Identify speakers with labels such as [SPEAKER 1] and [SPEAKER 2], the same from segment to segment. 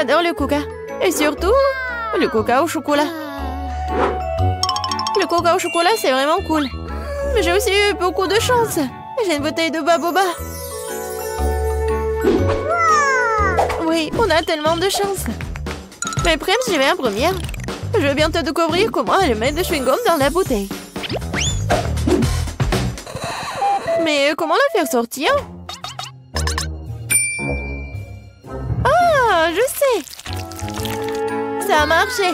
[SPEAKER 1] J'adore le coca. Et surtout, le coca au chocolat. Le coca au chocolat, c'est vraiment cool. Mais j'ai aussi eu beaucoup de chance. J'ai une bouteille de baboba. Oui, on a tellement de chance. Mais Prem, j'y vais en première. Je vais bientôt découvrir comment elle met de chewing-gum dans la bouteille. Mais comment la faire sortir? Ah, je sais. Ça a marché.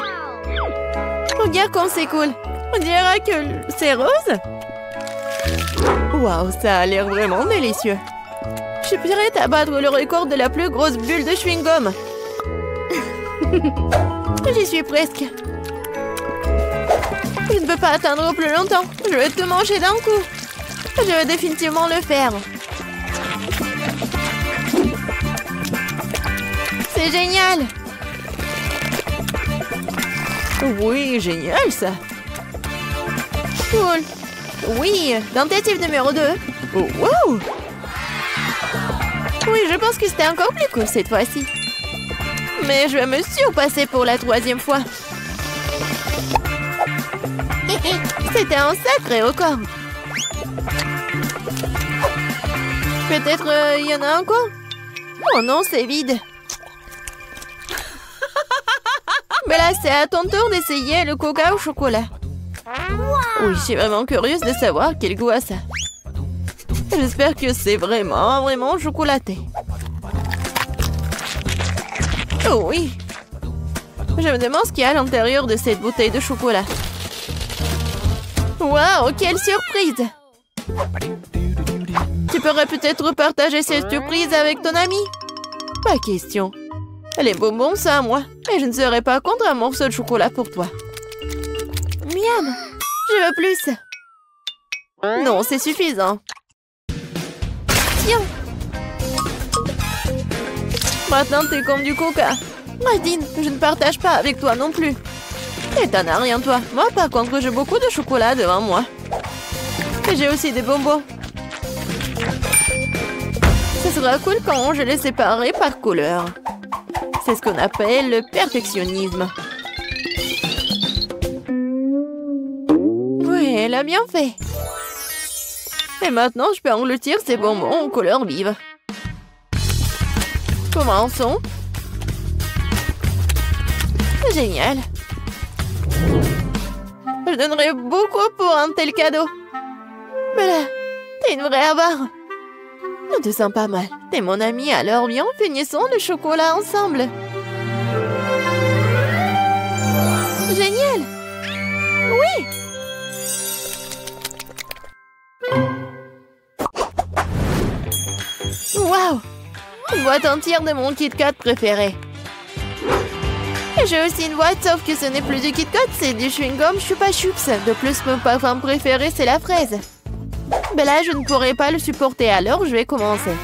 [SPEAKER 1] Regarde comme c'est cool. On dirait que c'est rose. Waouh, ça a l'air vraiment délicieux. Je suis prête à battre le record de la plus grosse bulle de chewing-gum. J'y suis presque. Je ne peux pas attendre plus longtemps. Je vais tout manger d'un coup. Je vais définitivement le faire. C'est génial. Oui, génial ça. Cool. Oui, tentative numéro 2. Oh, wow. Oui, je pense que c'était encore plus cool cette fois-ci. Mais je vais me surpasser pour la 3e fois. C'était un sacré record. Peut-être il y en a encore? Oh non, c'est vide. Mais là, c'est à ton tour d'essayer le coca au chocolat. Oui, je suis vraiment curieuse de savoir quel goût a ça. J'espère que c'est vraiment chocolaté. Oh oui. Je me demande ce qu'il y a à l'intérieur de cette bouteille de chocolat. Waouh, quelle surprise! Tu pourrais peut-être partager cette surprise avec ton ami? Pas question. Les bonbons, c'est à moi. Et je ne serai pas contre un morceau de chocolat pour toi. Miam! Je veux plus. Non, c'est suffisant. Tiens. Maintenant, t'es comme du coca. Nadine, je ne partage pas avec toi non plus. Et t'en as rien, toi. Moi, par contre, j'ai beaucoup de chocolat devant moi. Et j'ai aussi des bonbons. Ce sera cool quand je les séparerai par couleur. C'est ce qu'on appelle le perfectionnisme. Oui, elle a bien fait. Et maintenant, je peux engloutir ces bonbons aux couleurs vives. Commençons. Génial. Je donnerais beaucoup pour un tel cadeau. Mais là, t'es une vraie avare. On te sent pas mal. T'es mon ami, alors viens, finissons le chocolat ensemble. Génial. Oui. Waouh. Une boîte entière de mon Kit Kat préféré. Et j'ai aussi une boîte, sauf que ce n'est plus du Kit Kat, c'est du chewing-gum Chupa Chups. De plus, mon parfum préféré, c'est la fraise. Mais là, je ne pourrai pas le supporter, alors je vais commencer.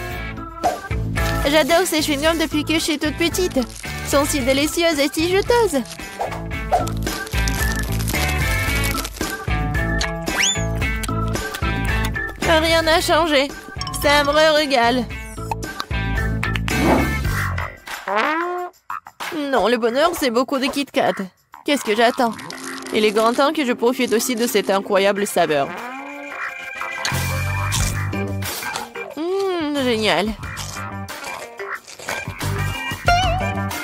[SPEAKER 1] J'adore ces chewing-gums depuis que je suis toute petite. Ils sont si délicieuses et si juteuses. Rien n'a changé. C'est un vrai régal. Non, le bonheur, c'est beaucoup de Kit Kat. Qu'est-ce que j'attends? Il est grand temps que je profite aussi de cette incroyable saveur. Génial.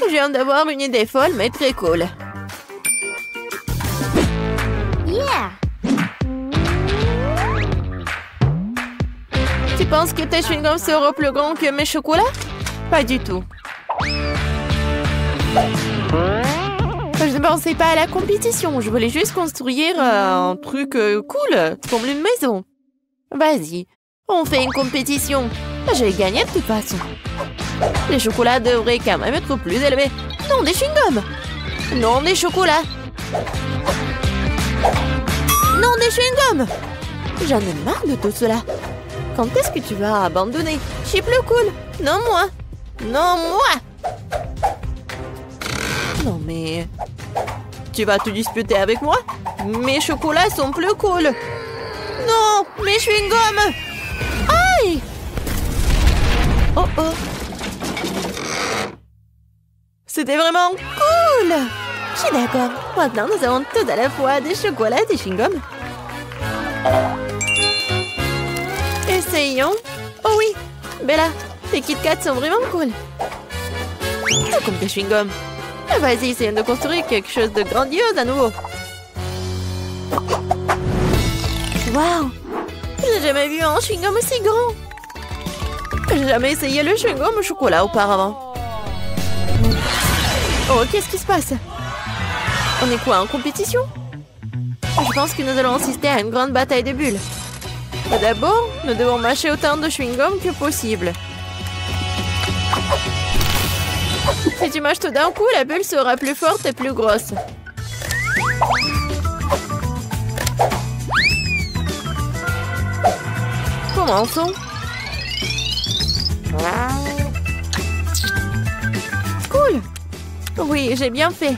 [SPEAKER 1] Je viens d'avoir une idée folle, mais très cool.
[SPEAKER 2] Yeah.
[SPEAKER 1] Tu penses que tes chewing-gums seront plus grands que mes chocolats? Pas du tout. Je ne pensais pas à la compétition. Je voulais juste construire un truc cool, comme une maison. Vas-y, on fait une compétition. J'ai gagné de toute façon. Les chocolats devraient quand même être plus élevés. Non, des chewing-gums. Non, des chocolats. Non, des chewing-gums. J'en ai marre de tout cela. Quand est-ce que tu vas abandonner? Je suis plus cool. Non, moi. Non, moi. Non, mais... Tu vas te disputer avec moi? Mes chocolats sont plus cool. Non, mes chewing-gums. Aïe! Oh oh. C'était vraiment cool! Je suis d'accord. Maintenant, nous avons tout à la fois des chocolats et des chewing-gums. Essayons. Oh oui, Bella, tes Kit Kats sont vraiment cool. Tout comme tes chewing-gums. Vas-y, essayons de construire quelque chose de grandiose à nouveau. Waouh! J'ai jamais vu un chewing-gum aussi grand. J'ai jamais essayé le chewing-gum au chocolat auparavant. Oh, qu'est-ce qui se passe? On est quoi, en compétition? Je pense que nous allons assister à une grande bataille de bulles. D'abord, nous devons mâcher autant de chewing-gum que possible. Si tu mâches tout d'un coup, la bulle sera plus forte et plus grosse. Commençons. Cool. Oui, j'ai bien fait.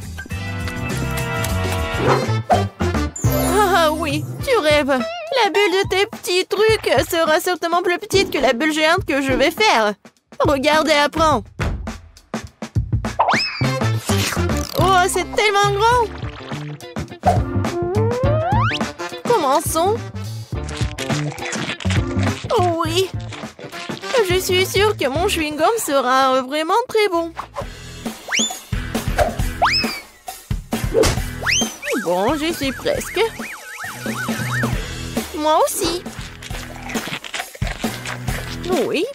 [SPEAKER 1] Ah oui, tu rêves. La bulle de tes petits trucs sera certainement plus petite que la bulle géante que je vais faire. Regarde et apprends. Oh, c'est tellement grand. Commençons. Oh oui. Je suis sûre que mon chewing-gum sera vraiment très bon. Bon, j'y suis presque. Moi aussi. Oui.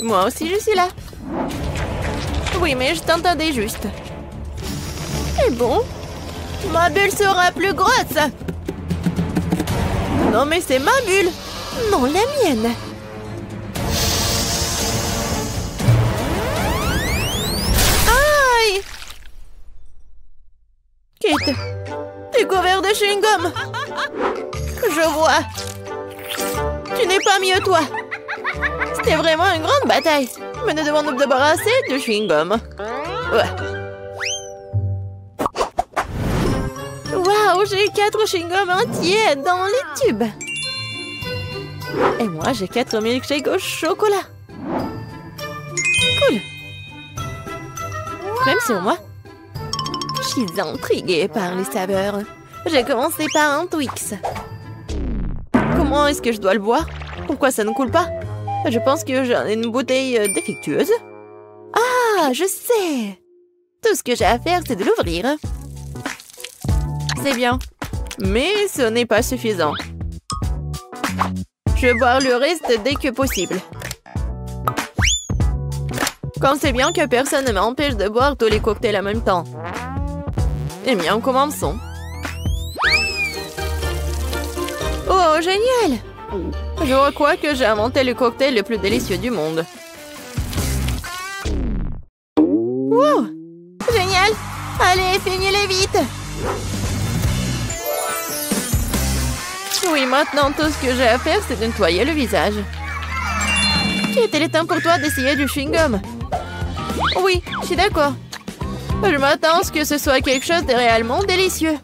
[SPEAKER 1] Moi aussi, je suis là. Oui, mais je t'entendais juste. Et bon, ma bulle sera plus grosse. Non, mais c'est ma bulle. Non, la mienne. Aïe! Kate, t'es couvert de chewing-gum. Je vois. Tu n'es pas mieux, toi. C'était vraiment une grande bataille. Mais nous devons nous débarrasser de chewing-gum. Ouais. Waouh, j'ai 4 chewing-gums entiers dans les tubes. Et moi, j'ai 4 milkshakes au chocolat. Cool. Même sur moi. Je suis intriguée par les saveurs. J'ai commencé par un Twix. Comment est-ce que je dois le boire? Pourquoi ça ne coule pas? Je pense que j'ai une bouteille défectueuse. Ah, je sais. Tout ce que j'ai à faire, c'est de l'ouvrir. C'est bien. Mais ce n'est pas suffisant. Je vais boire le reste dès que possible. Comme c'est bien que personne ne m'empêche de boire tous les cocktails en même temps. Eh bien, commençons. Oh, génial! Je crois que j'ai inventé le cocktail le plus délicieux du monde. Wow! Génial! Allez, finis-les vite! Oui, maintenant, tout ce que j'ai à faire, c'est de nettoyer le visage. Il est temps pour toi d'essayer du chewing-gum. Oui, je suis d'accord. Je m'attends à ce que ce soit quelque chose de réellement délicieux.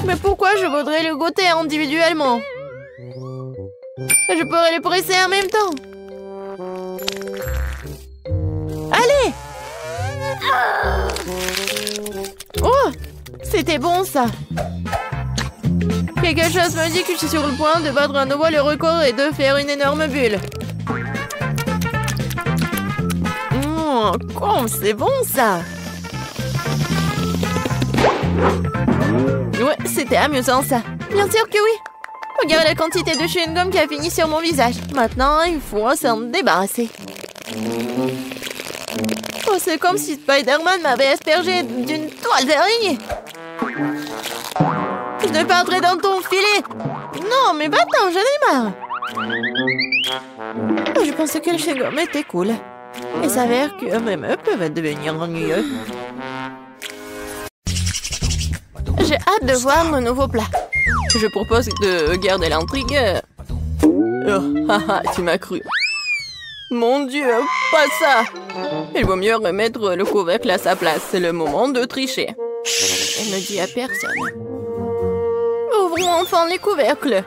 [SPEAKER 1] Mais pourquoi je voudrais le goûter individuellement? Je pourrais le presser en même temps. Allez! Oh! C'était bon, ça. Quelque chose me dit que je suis sur le point de battre à nouveau le record et de faire une énorme bulle. Oh, c'est bon, ça. Ouais, c'était amusant, ça. Bien sûr que oui. Regarde la quantité de chewing-gum qui a fini sur mon visage. Maintenant, il faut s'en débarrasser. Oh, c'est comme si Spider-Man m'avait aspergé d'une toile d'araignée. Je ne vais pas entrer dans ton filet. Non, mais va-t'en, j'en ai marre. Oh, je pensais que le chewing-gum était cool. Il s'avère que même eux peuvent devenir ennuyeux. J'ai hâte de voir le nouveau plat. Je propose de garder l'intrigue. Oh, haha, tu m'as cru. Mon Dieu, pas ça! Il vaut mieux remettre le couvercle à sa place. C'est le moment de tricher. Elle ne dit à personne. Ouvrons enfin les couvercles.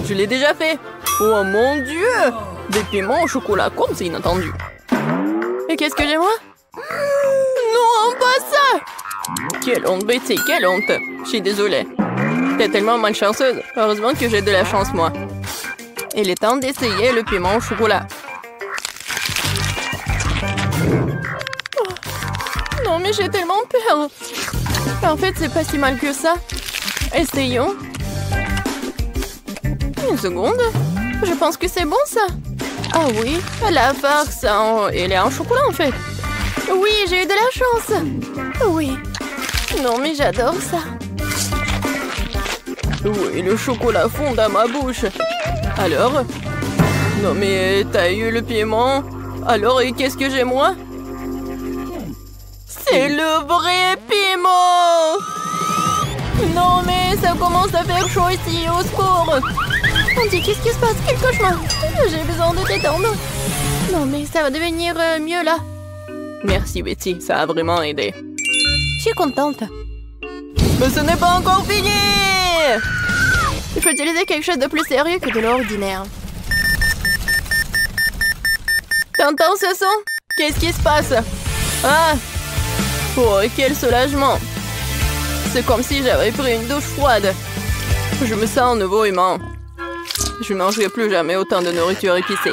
[SPEAKER 1] Je l'ai déjà fait. Oh mon Dieu! Des piments au chocolat, comme c'est inattendu. Et qu'est-ce que j'ai moi? Non, pas ça! Quelle honte, Betty, quelle honte! Je suis désolée. T'es tellement malchanceuse. Heureusement que j'ai de la chance, moi. Il est temps d'essayer le piment au chocolat. Oh. Non, mais j'ai tellement peur. En fait, c'est pas si mal que ça. Essayons. Une seconde. Je pense que c'est bon, ça. Ah oui, la farce, elle est en chocolat, en fait. Oui, j'ai eu de la chance. Oui. Non, mais j'adore ça. Oui, le chocolat fond dans ma bouche. Alors? Non, mais t'as eu le piment. Alors, et qu'est-ce que j'ai, moi? C'est le vrai piment! Non, mais ça commence à faire chaud ici, au secours! On dit, qu'est-ce qui se passe? Quel cauchemar! J'ai besoin de t'étendre. Non, mais ça va devenir mieux, là. Merci, Betty, ça a vraiment aidé. Je suis contente. Mais ce n'est pas encore fini! Il faut utiliser quelque chose de plus sérieux que de l'ordinaire. T'entends ce son? Qu'est-ce qui se passe? Ah! Oh, quel soulagement! C'est comme si j'avais pris une douche froide. Je me sens un nouveau humain. Je ne mangerai plus jamais autant de nourriture épicée.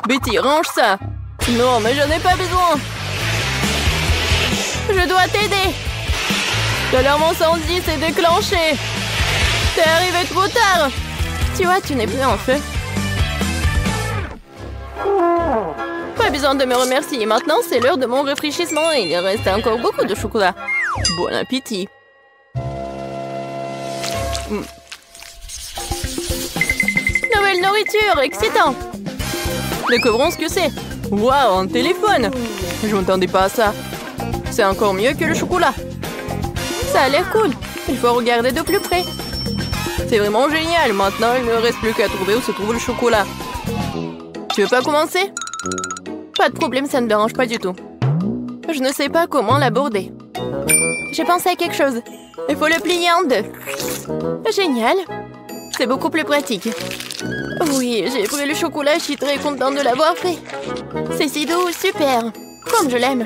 [SPEAKER 1] Betty, range ça! Non, mais je n'ai pas besoin! Je dois t'aider! L'alarme incendie s'est déclenchée! T'es arrivé trop tard! Tu vois, tu n'es plus en feu. Pas besoin de me remercier. Maintenant, c'est l'heure de mon rafraîchissement et il reste encore beaucoup de chocolat. Bon appétit! Nouvelle nourriture, excitant! Découvrons ce que c'est. Waouh, un téléphone! Je m'attendais pas à ça. C'est encore mieux que le chocolat. Ça a l'air cool. Il faut regarder de plus près. C'est vraiment génial. Maintenant, il ne reste plus qu'à trouver où se trouve le chocolat. Tu veux pas commencer? Pas de problème, ça ne me dérange pas du tout. Je ne sais pas comment l'aborder. J'ai pensé à quelque chose. Il faut le plier en deux. Génial. C'est beaucoup plus pratique. Oui, j'ai pris le chocolat, je suis très contente de l'avoir fait. C'est si doux, super. Comme je l'aime.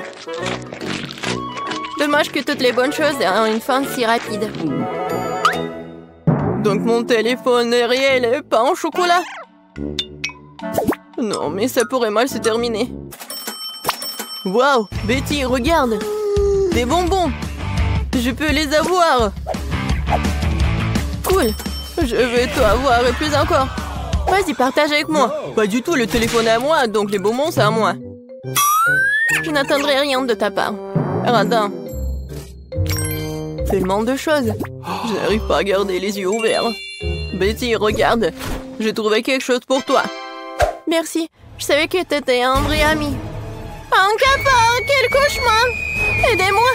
[SPEAKER 1] Dommage que toutes les bonnes choses aient une fin si rapide. Donc mon téléphone est réel et pas en chocolat? Non, mais ça pourrait mal se terminer. Waouh, Betty, regarde. Des bonbons. Je peux les avoir. Cool. Je vais tout avoir et plus encore. Vas-y, partage avec moi. Pas du tout, le téléphone est à moi, donc les bonbons, c'est à moi. Je n'attendrai rien de ta part. Radin. Tellement de choses. Je n'arrive pas à garder les yeux ouverts. Betty, regarde. J'ai trouvé quelque chose pour toi. Merci. Je savais que t'étais un vrai ami. Un cafard, quel cauchemar! Aidez-moi!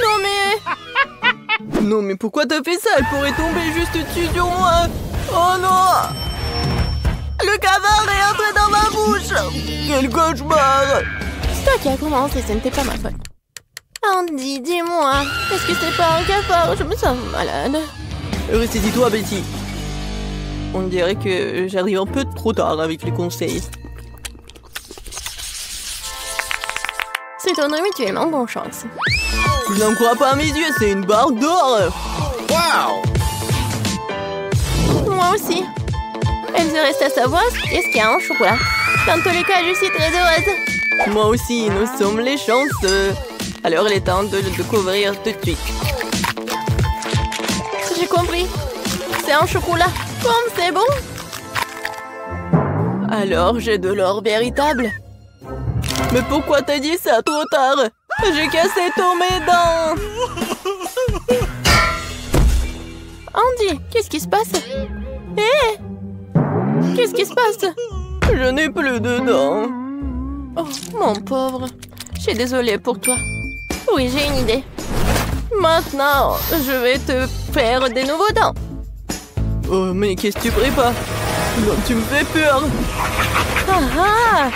[SPEAKER 1] Non mais... Non mais pourquoi t'as fait ça? Elle pourrait tomber juste dessus sur moi. Oh non! Le cafard est entré dans ma bouche! Quel cauchemar! C'est toi qui as commencé, ce n'était pas ma faute. Andy, dis-moi, est-ce que c'est pas un cafard? Je me sens malade. Ressaisis-toi, Betty. On dirait que j'arrive un peu trop tard avec les conseils. C'est ton mutuellement bonne chance. Je n'en crois pas à mes yeux, c'est une barre d'or. Wow! Moi aussi. Il me reste à savoir qu'est-ce qu'il y a en chocolat. Dans tous les cas, je suis très heureuse. Moi aussi, nous sommes les chanceux. Alors, il est temps de le découvrir tout de suite. J'ai compris. C'est un chocolat. Comme c'est bon. Alors, j'ai de l'or véritable. Mais pourquoi t'as dit ça trop tard? J'ai cassé tous mes dents. Andy, qu'est-ce qui se passe? Hé! Qu'est-ce qui se passe? Je n'ai plus de dents. Oh, mon pauvre. Je suis désolée pour toi. Oui, j'ai une idée. Maintenant, je vais te faire des nouveaux dents. Oh, mais qu'est-ce que tu prépares? Non, tu me fais peur. Ah ah!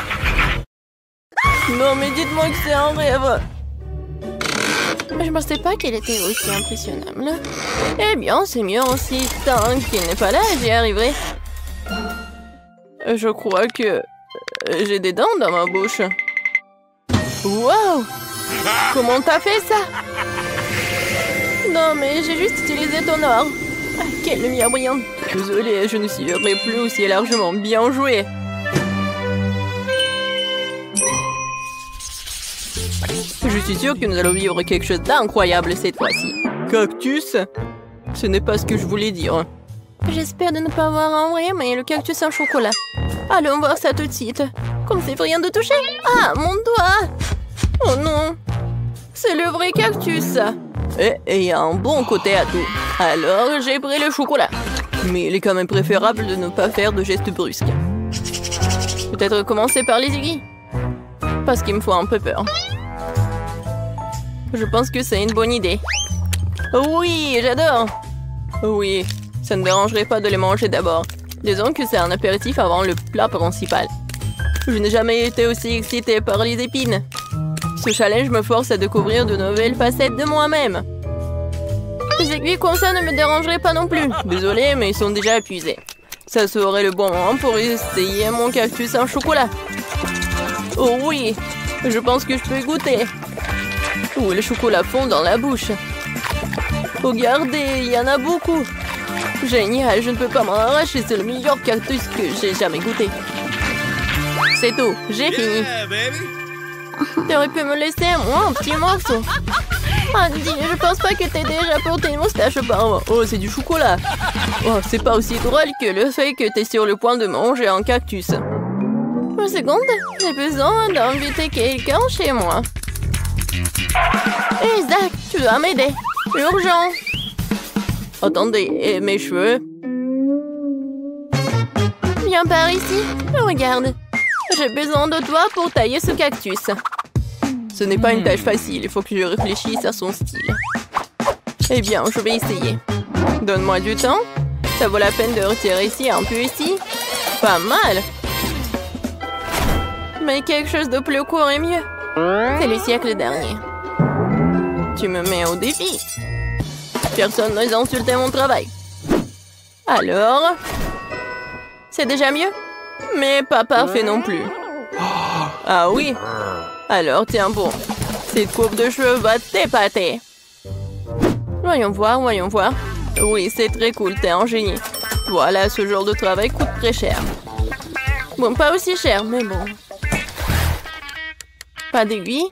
[SPEAKER 1] Non, mais dites-moi que c'est un rêve. Je ne pensais pas qu'elle était aussi impressionnable. Eh bien, c'est mieux aussi. Tant qu'il n'est pas là, j'y arriverai. Je crois que j'ai des dents dans ma bouche. Wow! Comment t'as fait ça? Non, mais j'ai juste utilisé ton or. Ah, quelle lumière brillante. Désolée, je ne suivrai plus aussi largement. Bien joué. Je suis sûre que nous allons vivre quelque chose d'incroyable cette fois-ci. Cactus? Ce n'est pas ce que je voulais dire. J'espère de ne pas avoir en vrai, mais le cactus en chocolat. Allons voir ça tout de suite. Comme c'est rien de toucher. Ah, mon doigt! Oh non! C'est le vrai cactus. Et il y a un bon côté à tout. Alors, j'ai pris le chocolat. Mais il est quand même préférable de ne pas faire de gestes brusques. Peut-être commencer par les aiguilles. Parce qu'il me faut un peu peur. Je pense que c'est une bonne idée. Oui, j'adore. Oui, ça ne dérangerait pas de les manger d'abord. Disons que c'est un apéritif avant le plat principal. Je n'ai jamais été aussi excitée par les épines. Ce challenge me force à découvrir de nouvelles facettes de moi-même. Les aiguilles comme ça ne me dérangeraient pas non plus. Désolée, mais ils sont déjà épuisés. Ça serait le bon moment pour essayer mon cactus en chocolat. Oh oui, je pense que je peux goûter. Oh, le chocolat fond dans la bouche. Regardez, il y en a beaucoup. Génial, je ne peux pas m'en arracher. C'est le meilleur cactus que j'ai jamais goûté. C'est tout, j'ai fini. T'aurais pu me laisser, moi, un petit morceau. Andy, je pense pas que t'aies déjà porté une moustache auparavant. Oh, c'est du chocolat. Oh, c'est pas aussi drôle que le fait que t'es sur le point de manger un cactus. Une seconde, j'ai besoin d'inviter quelqu'un chez moi. Isaac, tu dois m'aider. Urgent. Attendez, et mes cheveux? Viens par ici. Regarde. J'ai besoin de toi pour tailler ce cactus. Ce n'est pas une tâche facile. Il faut que je réfléchisse à son style. Eh bien, je vais essayer. Donne-moi du temps. Ça vaut la peine de retirer ici, un peu ici. Pas mal. Mais quelque chose de plus court est mieux. C'est le siècle dernier. Tu me mets au défi. Personne n'ose insulter mon travail. Alors? C'est déjà mieux? Mais pas parfait non plus. Ah oui? Alors tiens bon. Cette coupe de cheveux va t'épater. Voyons voir, voyons voir. Oui, c'est très cool, t'es un génie. Voilà, ce genre de travail coûte très cher. Bon, pas aussi cher, mais bon. Pas d'aiguille?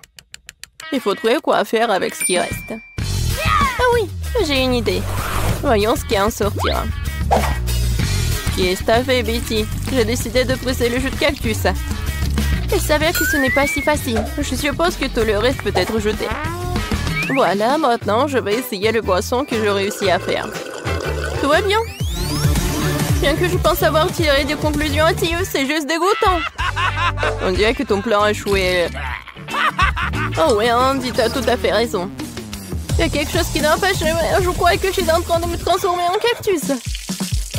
[SPEAKER 1] Il faut trouver quoi faire avec ce qui reste. Ah oui, j'ai une idée. Voyons ce qui en sortira. Qu'est-ce que t'as fait, Betty? J'ai décidé de presser le jus de cactus. Il s'avère que ce n'est pas si facile. Je suppose que tout le reste peut être jeté. Voilà, maintenant, je vais essayer le boisson que je réussis à faire. Tout va bien. Bien que je pense avoir tiré des conclusions hâtives, c'est juste dégoûtant. On dirait que ton plan a échoué. Oh oui, Andy, t'as tout à fait raison. Il y a quelque chose qui n'a pas échoué. Je crois que je suis en train de me transformer en cactus.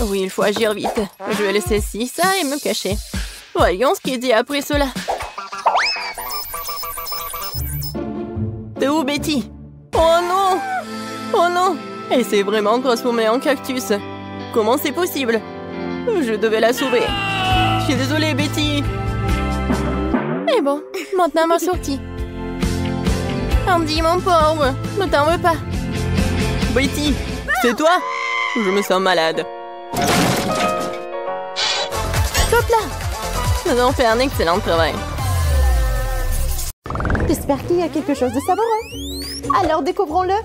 [SPEAKER 1] Oui, il faut agir vite. Je vais laisser ci, ça et me cacher. Voyons ce qu'il dit après cela. T'es où, Betty? Oh non! Oh non! Elle s'est vraiment transformée en cactus. Comment c'est possible? Je devais la sauver. Je suis désolée, Betty. Et bon, maintenant ma sortie. Andy, mon pauvre, ne t'en veux pas. Betty, c'est toi? Je me sens malade. Hop là! Nous avons fait un excellent travail.
[SPEAKER 3] J'espère qu'il y a quelque chose de savoureux. Alors découvrons-le.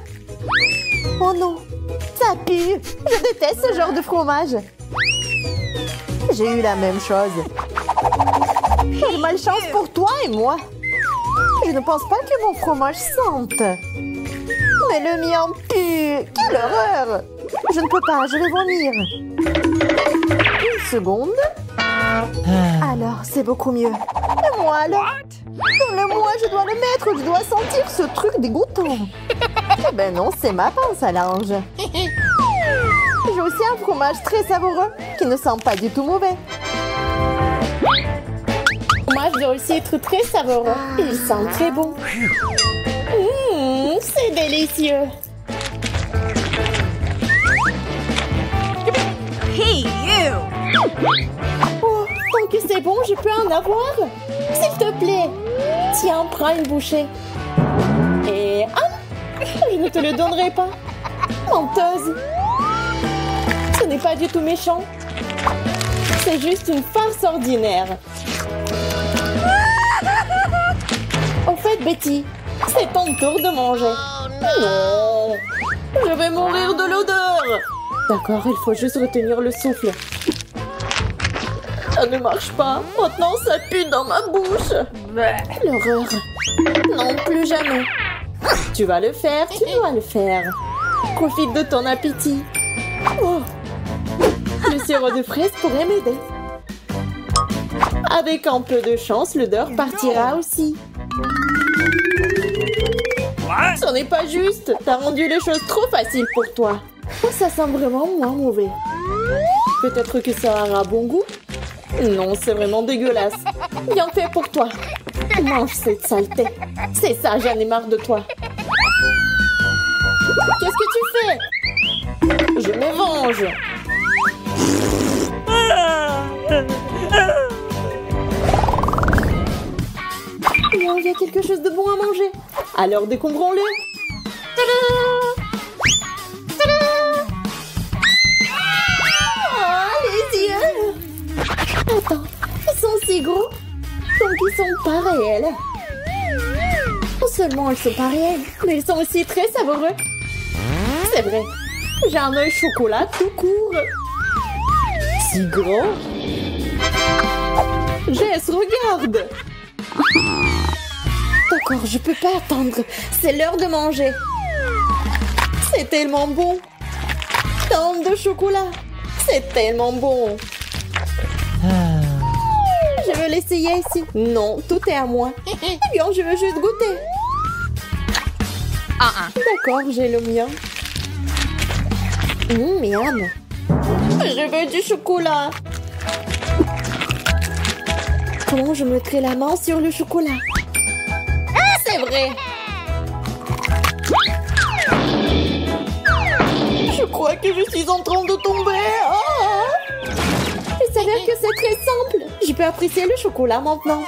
[SPEAKER 3] Oh non, ça pue. Je déteste ce genre de fromage. J'ai eu la même chose. Quelle malchance pour toi et moi. Je ne pense pas que mon fromage sente. Mais le mien pue. Quelle horreur. Je ne peux pas, je vais vomir. Une seconde. Alors, c'est beaucoup mieux. Et moi, alors? Dans le moi, je dois le mettre, je dois sentir ce truc dégoûtant. Eh ben non, c'est ma pince à linge. J'ai aussi un fromage très savoureux, qui ne sent pas du tout mauvais. Moi, je dois aussi être très savoureux. Il sent très bon. C'est délicieux.
[SPEAKER 2] Hey, you!
[SPEAKER 3] Oh, tant que c'est bon, je peux en avoir? S'il te plaît. Tiens, prends une bouchée. Et... Ah! Je ne te le donnerai pas. Menteuse. Ce n'est pas du tout méchant. C'est juste une farce ordinaire. Au fait, Betty, c'est ton tour de manger. Non! Je vais mourir de l'odeur. D'accord, il faut juste retenir le souffle. Ça ne marche pas. Maintenant, ça pue dans ma bouche. L'horreur. Non, plus jamais. Tu vas le faire, tu dois le faire. Profite de ton appétit. Oh. Le sirop de fraise pourrait m'aider. Avec un peu de chance, l'odeur partira aussi. Ce n'est pas juste. T'as rendu les choses trop faciles pour toi. Oh, ça sent vraiment moins mauvais. Peut-être que ça aura bon goût? Non, c'est vraiment dégueulasse. Bien fait pour toi. Mange cette saleté. C'est ça, j'en ai marre de toi. Qu'est-ce que tu fais? Je me venge. Il y a quelque chose de bon à manger. Alors décombrons-le. Oh, les yeux. Attends, ils sont si gros. Donc ils sont pas réels. Non seulement ils sont pas réels, mais ils sont aussi très savoureux. C'est vrai. J'ai un œil chocolat tout court. Si grand. Jess, regarde. D'accord, je peux pas attendre. C'est l'heure de manger. C'est tellement bon. Tant de chocolat. C'est tellement bon. Je veux l'essayer ici. Non, tout est à moi. Eh bien, je veux juste goûter. D'accord, j'ai le mien. Miam. Je veux du chocolat. Comment je mettrai la main sur le chocolat? C'est vrai. Je crois que je suis en train de tomber. Oh! Il s'avère que c'est très simple. Je peux apprécier le chocolat maintenant.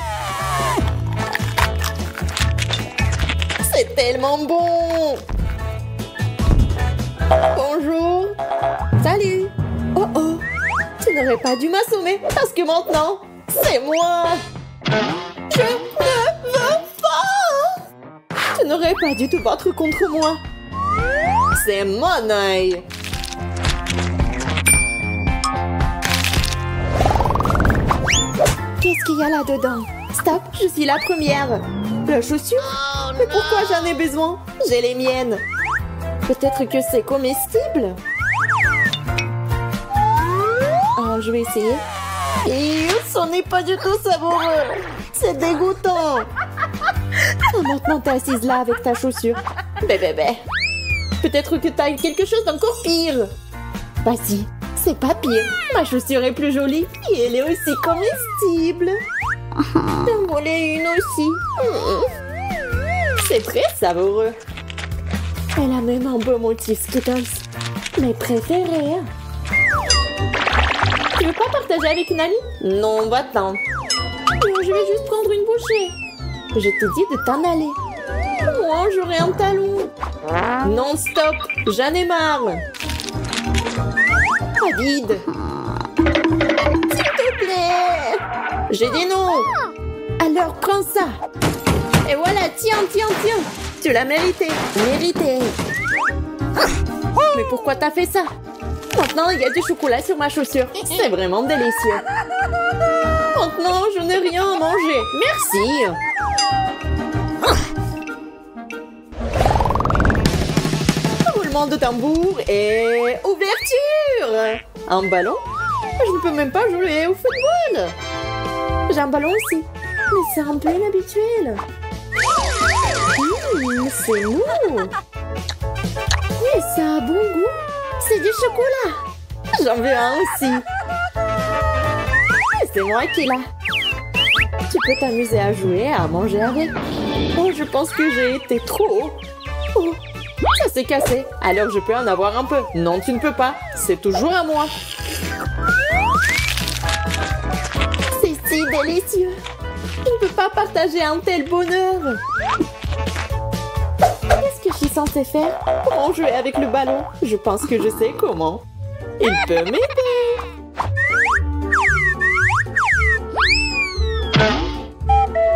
[SPEAKER 3] C'est tellement bon. Bonjour. Salut. Oh oh. Tu n'aurais pas dû m'assommer parce que maintenant, c'est moi. Je ne veux pas. Tu n'aurais pas dû te battre contre moi. C'est mon œil. Qu'est-ce qu'il y a là-dedans? Stop, je suis la première. La chaussure? Mais pourquoi j'en ai besoin? J'ai les miennes. Peut-être que c'est comestible? Oh, je vais essayer. Et ce n'est pas du tout savoureux. C'est dégoûtant. Oh, maintenant, t'es assise là avec ta chaussure. Bébé. Peut-être que t'as quelque chose d'encore pire. Vas-y, c'est pas pire. Ma chaussure est plus jolie et elle est aussi comestible. J'en voulais une aussi. C'est très savoureux. Elle a même un beau motif Skittles. Mes préférés. Tu veux pas partager avec une amie? Non, va-t'en. Je vais juste prendre une bouchée. Je te dis de t'en aller. Moi, j'aurai un talon. Non, stop. J'en ai marre. David. S'il te plaît. J'ai des noms. Alors, prends ça. Et voilà, tiens. Tu l'as mérité. Mais pourquoi t'as fait ça? Maintenant, il y a du chocolat sur ma chaussure. C'est vraiment délicieux. Maintenant, je n'ai rien à manger. Merci. Roulement de tambour et ouverture. Un ballon? Je ne peux même pas jouer au football. J'ai un ballon aussi. Mais c'est un peu inhabituel. C'est mou. Mais ça a bon goût. C'est du chocolat. J'en veux un aussi. C'est moi qui l'ai. Tu peux t'amuser à jouer, à manger avec. Oh, je pense que j'ai été trop haut. Oh, ça s'est cassé. Alors je peux en avoir un peu. Non, tu ne peux pas. C'est toujours à moi. C'est si délicieux. Je ne peux pas partager un tel bonheur. Qu'est-ce que je suis censée faire? Comment jouer avec le ballon? Je pense que je sais comment. Il peut m'aider.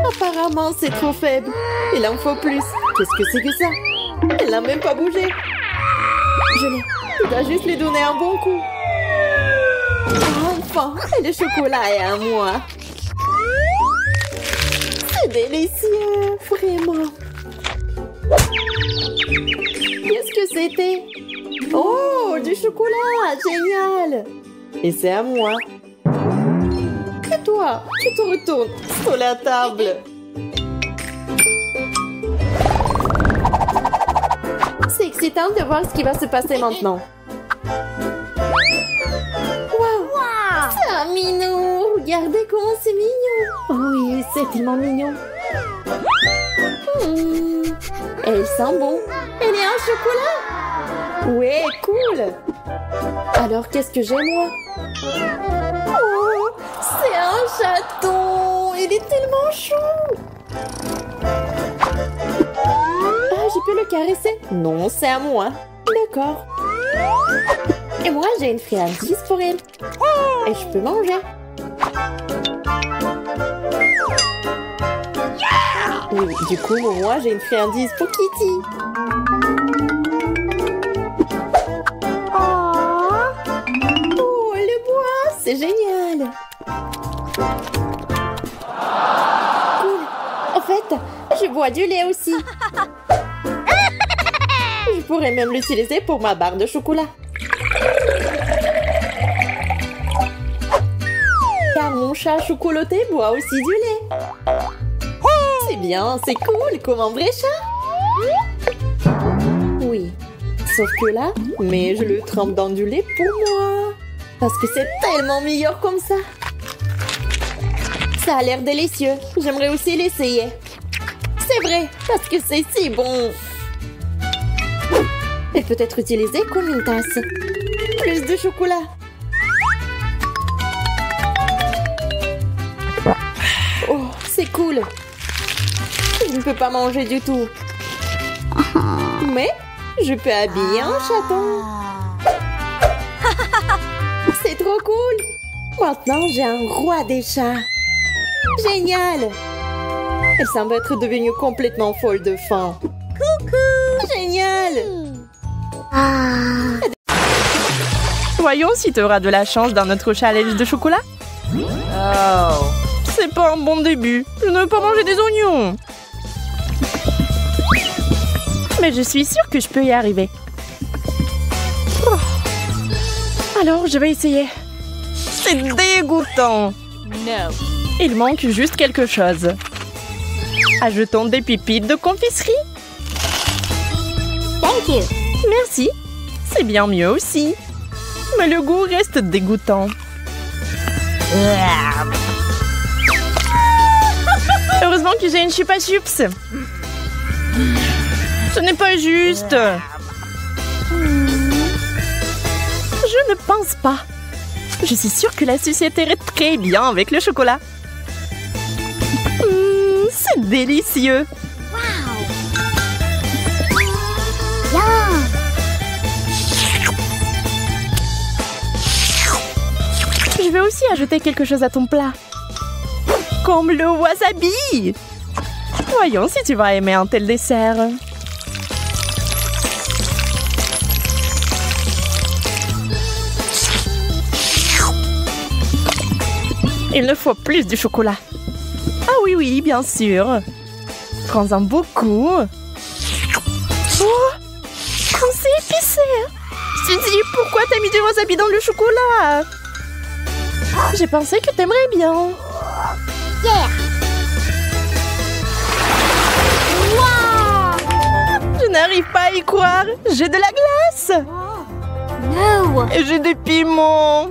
[SPEAKER 3] Apparemment, c'est trop faible. Il en faut plus. Qu'est-ce que c'est que ça? Elle n'a même pas bougé. Je l'ai. Je dois juste lui donner un bon coup. Enfin, le chocolat est à moi. C'est délicieux, vraiment. Qu'est-ce que c'était? Oh, du chocolat, génial. Et c'est à moi. Et toi, tu te retournes sur la table. C'est excitant de voir ce qui va se passer maintenant. Wow, c'est un minou. Regardez comment c'est mignon. Oh oui, c'est tellement mignon. Elle sent bon. Elle est en chocolat. Ouais, cool. Alors, qu'est-ce que j'ai, moi? Oh, c'est un chaton. Il est tellement chou. Ah, je peux le caresser? Non, c'est à moi. D'accord. Et moi, j'ai une friandise pour elle. Et je peux manger. Oui, du coup, moi, j'ai une friandise pour Kitty. Oh, le bois, c'est génial. Cool. En fait, je bois du lait aussi. Je pourrais même l'utiliser pour ma barre de chocolat. Car mon chat chocolaté boit aussi du lait. C'est bien, c'est cool, comme un vrai chat. Oui, sauf que là, mais je le trempe dans du lait pour moi. Parce que c'est tellement meilleur comme ça. Ça a l'air délicieux. J'aimerais aussi l'essayer. C'est vrai, parce que c'est si bon. Elle peut être utilisée comme une tasse. Plus de chocolat. Oh, c'est cool. Je ne peux pas manger du tout. Mais je peux habiller un chaton. C'est trop cool. Maintenant, j'ai un roi des chats. Génial. Elle semble être devenue complètement folle de faim. Coucou. Génial.
[SPEAKER 4] Voyons si tu auras de la chance dans notre challenge de chocolat. Oh, c'est pas un bon début. Je ne veux pas manger des oignons. Mais je suis sûre que je peux y arriver. Oh. Alors, je vais essayer. C'est dégoûtant.
[SPEAKER 2] No.
[SPEAKER 4] Il manque juste quelque chose. Ajoutons des pépites de confiserie.
[SPEAKER 2] Thank you.
[SPEAKER 4] Merci. C'est bien mieux aussi. Mais le goût reste dégoûtant. Heureusement que j'ai une chupa chups. Ce n'est pas juste. Je ne pense pas. Je suis sûre que la sucette irait très bien avec le chocolat. C'est délicieux.
[SPEAKER 2] Yum.
[SPEAKER 4] Je vais aussi ajouter quelque chose à ton plat. Comme le wasabi. Voyons si tu vas aimer un tel dessert. Il ne faut plus de chocolat. Ah oui, oui, bien sûr. Prends-en beaucoup. Oh, comme c'est épicé. Suzy, pourquoi t'as mis du wasabi dans le chocolat? J'ai pensé que t'aimerais bien.
[SPEAKER 2] Yeah. Wow.
[SPEAKER 4] Je n'arrive pas à y croire. J'ai de la glace.
[SPEAKER 2] No.
[SPEAKER 4] Et j'ai des piments.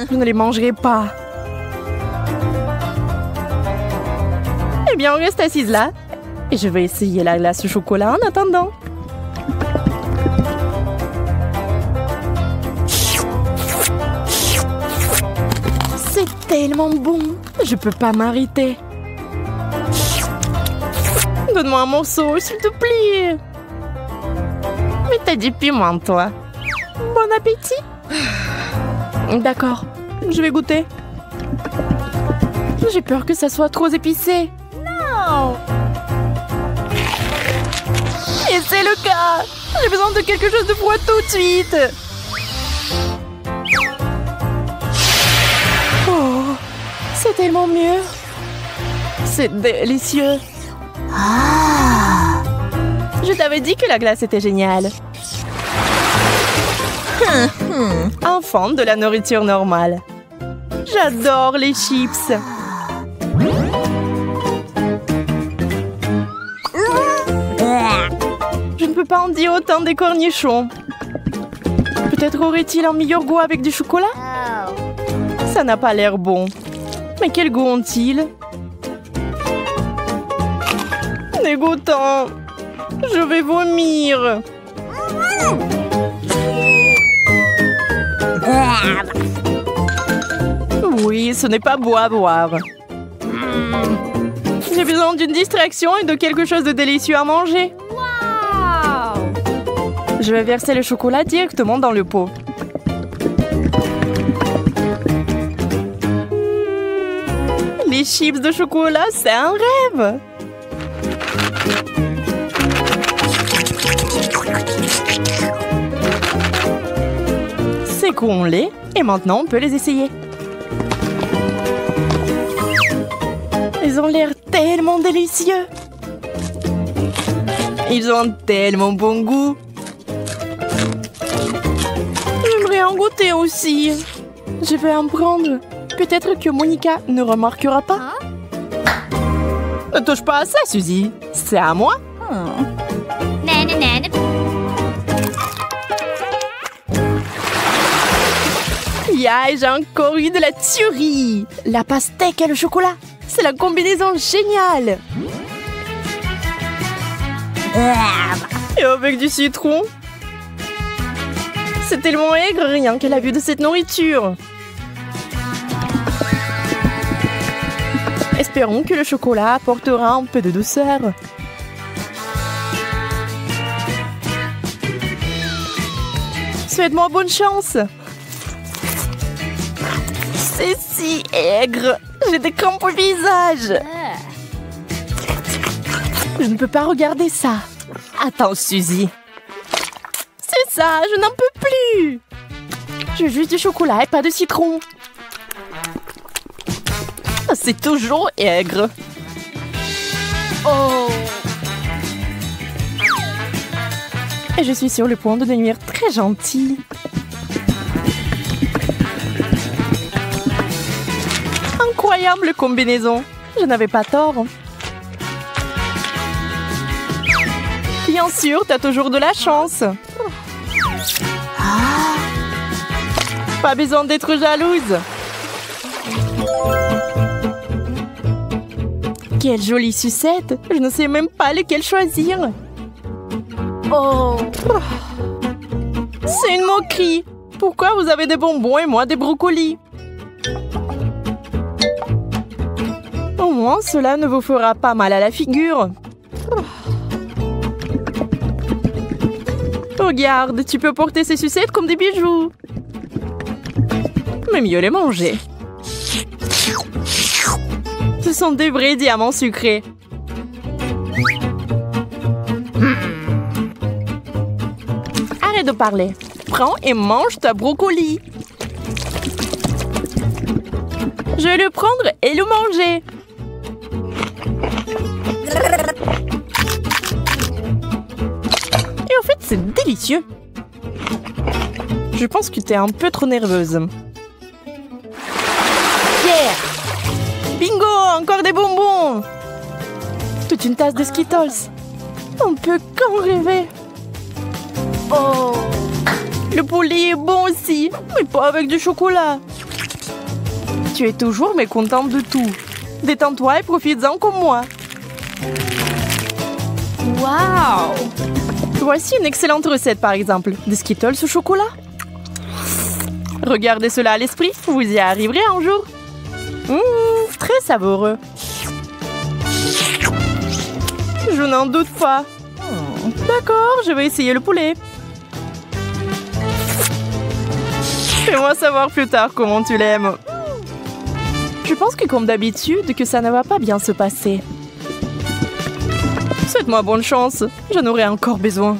[SPEAKER 4] Je ne les mangerai pas. Eh bien, on reste assise là. Et je vais essayer la glace au chocolat en attendant. C'est tellement bon. Je peux pas m'arrêter. Donne-moi un morceau, s'il te plaît. Mais t'as du piment, toi. Bon appétit. D'accord, je vais goûter. J'ai peur que ça soit trop épicé.
[SPEAKER 2] No.
[SPEAKER 4] Et c'est le cas. J'ai besoin de quelque chose de froid tout de suite. Oh, c'est tellement mieux. C'est délicieux. Je t'avais dit que la glace était géniale. Enfant de la nourriture normale. J'adore les chips. Je ne peux pas en dire autant des cornichons. Peut-être aurait-il un meilleur goût avec du chocolat? Ça n'a pas l'air bon. Mais quel goût ont-ils? Dégoûtant. Je vais vomir. Oui, ce n'est pas beau à boire. J'ai besoin d'une distraction et de quelque chose de délicieux à manger.
[SPEAKER 2] Wow.
[SPEAKER 4] Je vais verser le chocolat directement dans le pot. Les chips de chocolat, c'est un rêve. Sécons-les et maintenant on peut les essayer. Ils ont l'air tellement délicieux. Ils ont tellement bon goût. J'aimerais en goûter aussi. Je vais en prendre. Peut-être que Monica ne remarquera pas. Ne touche pas à ça, Suzy. C'est à moi.
[SPEAKER 2] Nana, nana.
[SPEAKER 4] Yeah, j'ai encore eu de la tuerie. La pastèque et le chocolat. C'est la combinaison géniale. Et avec du citron. C'est tellement aigre rien qu'à la vue de cette nourriture. Espérons que le chocolat apportera un peu de douceur. Souhaite-moi bonne chance. C'est si aigre. J'ai des crampes au visage. Je ne peux pas regarder ça. Attends, Suzy. C'est ça, je n'en peux plus. Je veux juste du chocolat et pas de citron. C'est toujours aigre.
[SPEAKER 2] Oh.
[SPEAKER 4] Et je suis sur le point de devenir très gentille. Incroyable combinaison. Je n'avais pas tort. Bien sûr, t'as toujours de la chance. Pas besoin d'être jalouse. Quelle jolie sucette. Je ne sais même pas lequel choisir.
[SPEAKER 2] Oh.
[SPEAKER 4] C'est une moquerie. Pourquoi vous avez des bonbons et moi des brocolis? Au moins, cela ne vous fera pas mal à la figure. Regarde, tu peux porter ces sucettes comme des bijoux. Mais mieux les manger. Ce sont des vrais diamants sucrés. Arrête de parler. Prends et mange ta brocoli. Je vais le prendre et le manger. Et en fait, c'est délicieux. Je pense que t'es un peu trop nerveuse. Yeah! Bingo! Encore des bonbons! Toute une tasse de Skittles. On peut qu'en rêver.
[SPEAKER 2] Oh.
[SPEAKER 4] Le poulet est bon aussi, mais pas avec du chocolat. Tu es toujours mécontente de tout. Détends-toi et profites-en comme moi.
[SPEAKER 2] Wow.
[SPEAKER 4] Voici une excellente recette, par exemple. Des Skittles au chocolat. Regardez cela à l'esprit, vous y arriverez un jour. Très savoureux. Je n'en doute pas. D'accord, je vais essayer le poulet. Fais-moi savoir plus tard comment tu l'aimes. Je pense que comme d'habitude, que ça ne va pas bien se passer. Souhaite-moi bonne chance, j'en aurai encore besoin.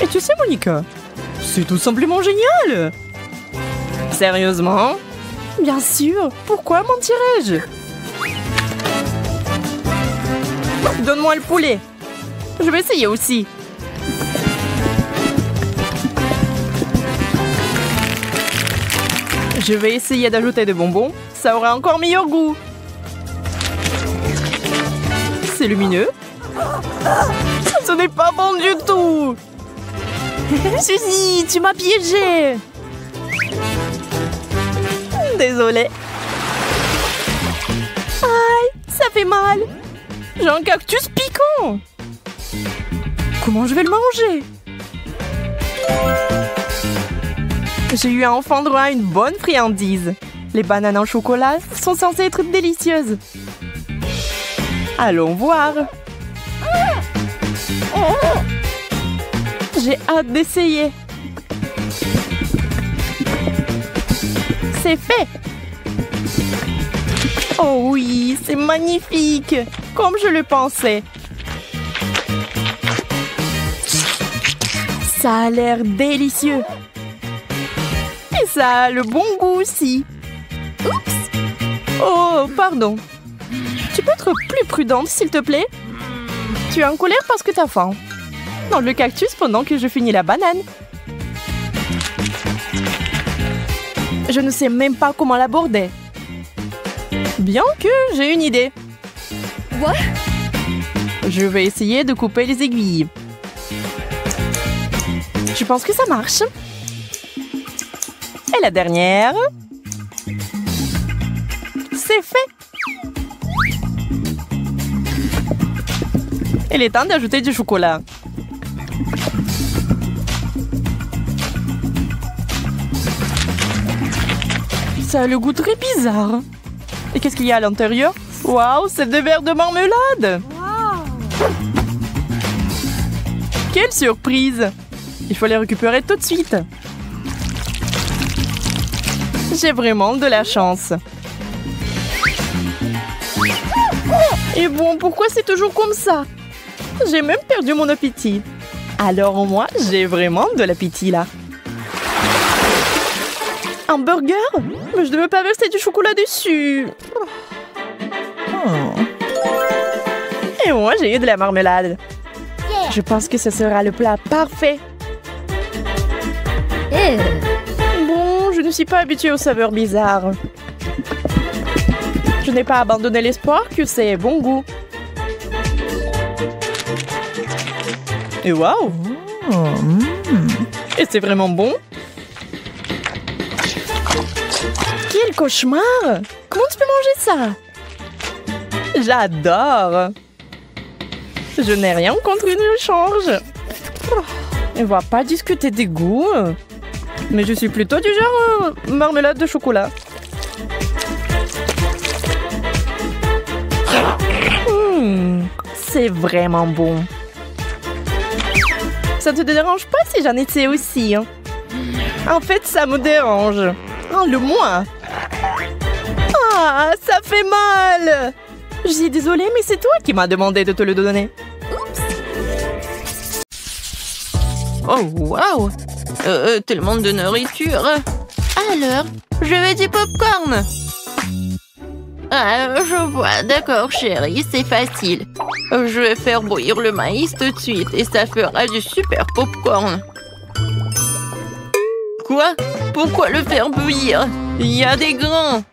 [SPEAKER 4] Et tu sais, Monica, c'est tout simplement génial! Sérieusement? Bien sûr, pourquoi mentirais-je? Donne-moi le poulet. Je vais essayer aussi. Je vais essayer d'ajouter des bonbons. Ça aura encore meilleur goût. C'est lumineux. Ce n'est pas bon du tout. Suzy, tu m'as piégée. Désolée. Aïe, ça fait mal. J'ai un cactus piquant. Comment je vais le manger? J'ai eu enfin droit à une bonne friandise. Les bananes en chocolat sont censées être délicieuses. Allons voir. J'ai hâte d'essayer. C'est fait. Oh oui, c'est magnifique, comme je le pensais. Ça a l'air délicieux. Et ça a le bon goût aussi. Oups. Oh, pardon. Tu peux être plus prudente, s'il te plaît? Tu es en colère parce que t'as faim. Dans le cactus pendant que je finis la banane. Je ne sais même pas comment l'aborder. Bien que j'ai une idée.
[SPEAKER 2] What?
[SPEAKER 4] Je vais essayer de couper les aiguilles. Je pense que ça marche. Et la dernière. C'est fait. Il est temps d'ajouter du chocolat. Ça a le goût très bizarre. Et qu'est-ce qu'il y a à l'intérieur? Waouh, c'est des verres de marmelade!
[SPEAKER 2] Wow.
[SPEAKER 4] Quelle surprise! Il faut les récupérer tout de suite. J'ai vraiment de la chance. Et bon, pourquoi c'est toujours comme ça? J'ai même perdu mon appétit. Alors au moins, j'ai vraiment de l'appétit là. Un burger? Mais je ne veux pas verser du chocolat dessus. Et moi, j'ai eu de la marmelade. Je pense que ce sera le plat parfait. Bon, je ne suis pas habituée aux saveurs bizarres. Je n'ai pas abandonné l'espoir que c'est bon goût. Et waouh! Et c'est vraiment bon. Quel cauchemar! Comment tu peux manger ça? J'adore! Je n'ai rien contre une change. On va pas discuter des goûts. Mais je suis plutôt du genre marmelade de chocolat. C'est vraiment bon. Ça te dérange pas si j'en étais aussi? Hein? En fait, ça me dérange. Enlève-moi. Ah, ça fait mal. Je suis désolée, mais c'est toi qui m'as demandé de te le donner.
[SPEAKER 1] Oh, waouh! Tellement de nourriture. Alors, je veux du popcorn. Ah, je vois. D'accord, chérie, c'est facile. Je vais faire bouillir le maïs tout de suite et ça fera du super popcorn. Quoi? Pourquoi le faire bouillir? Il y a des grains.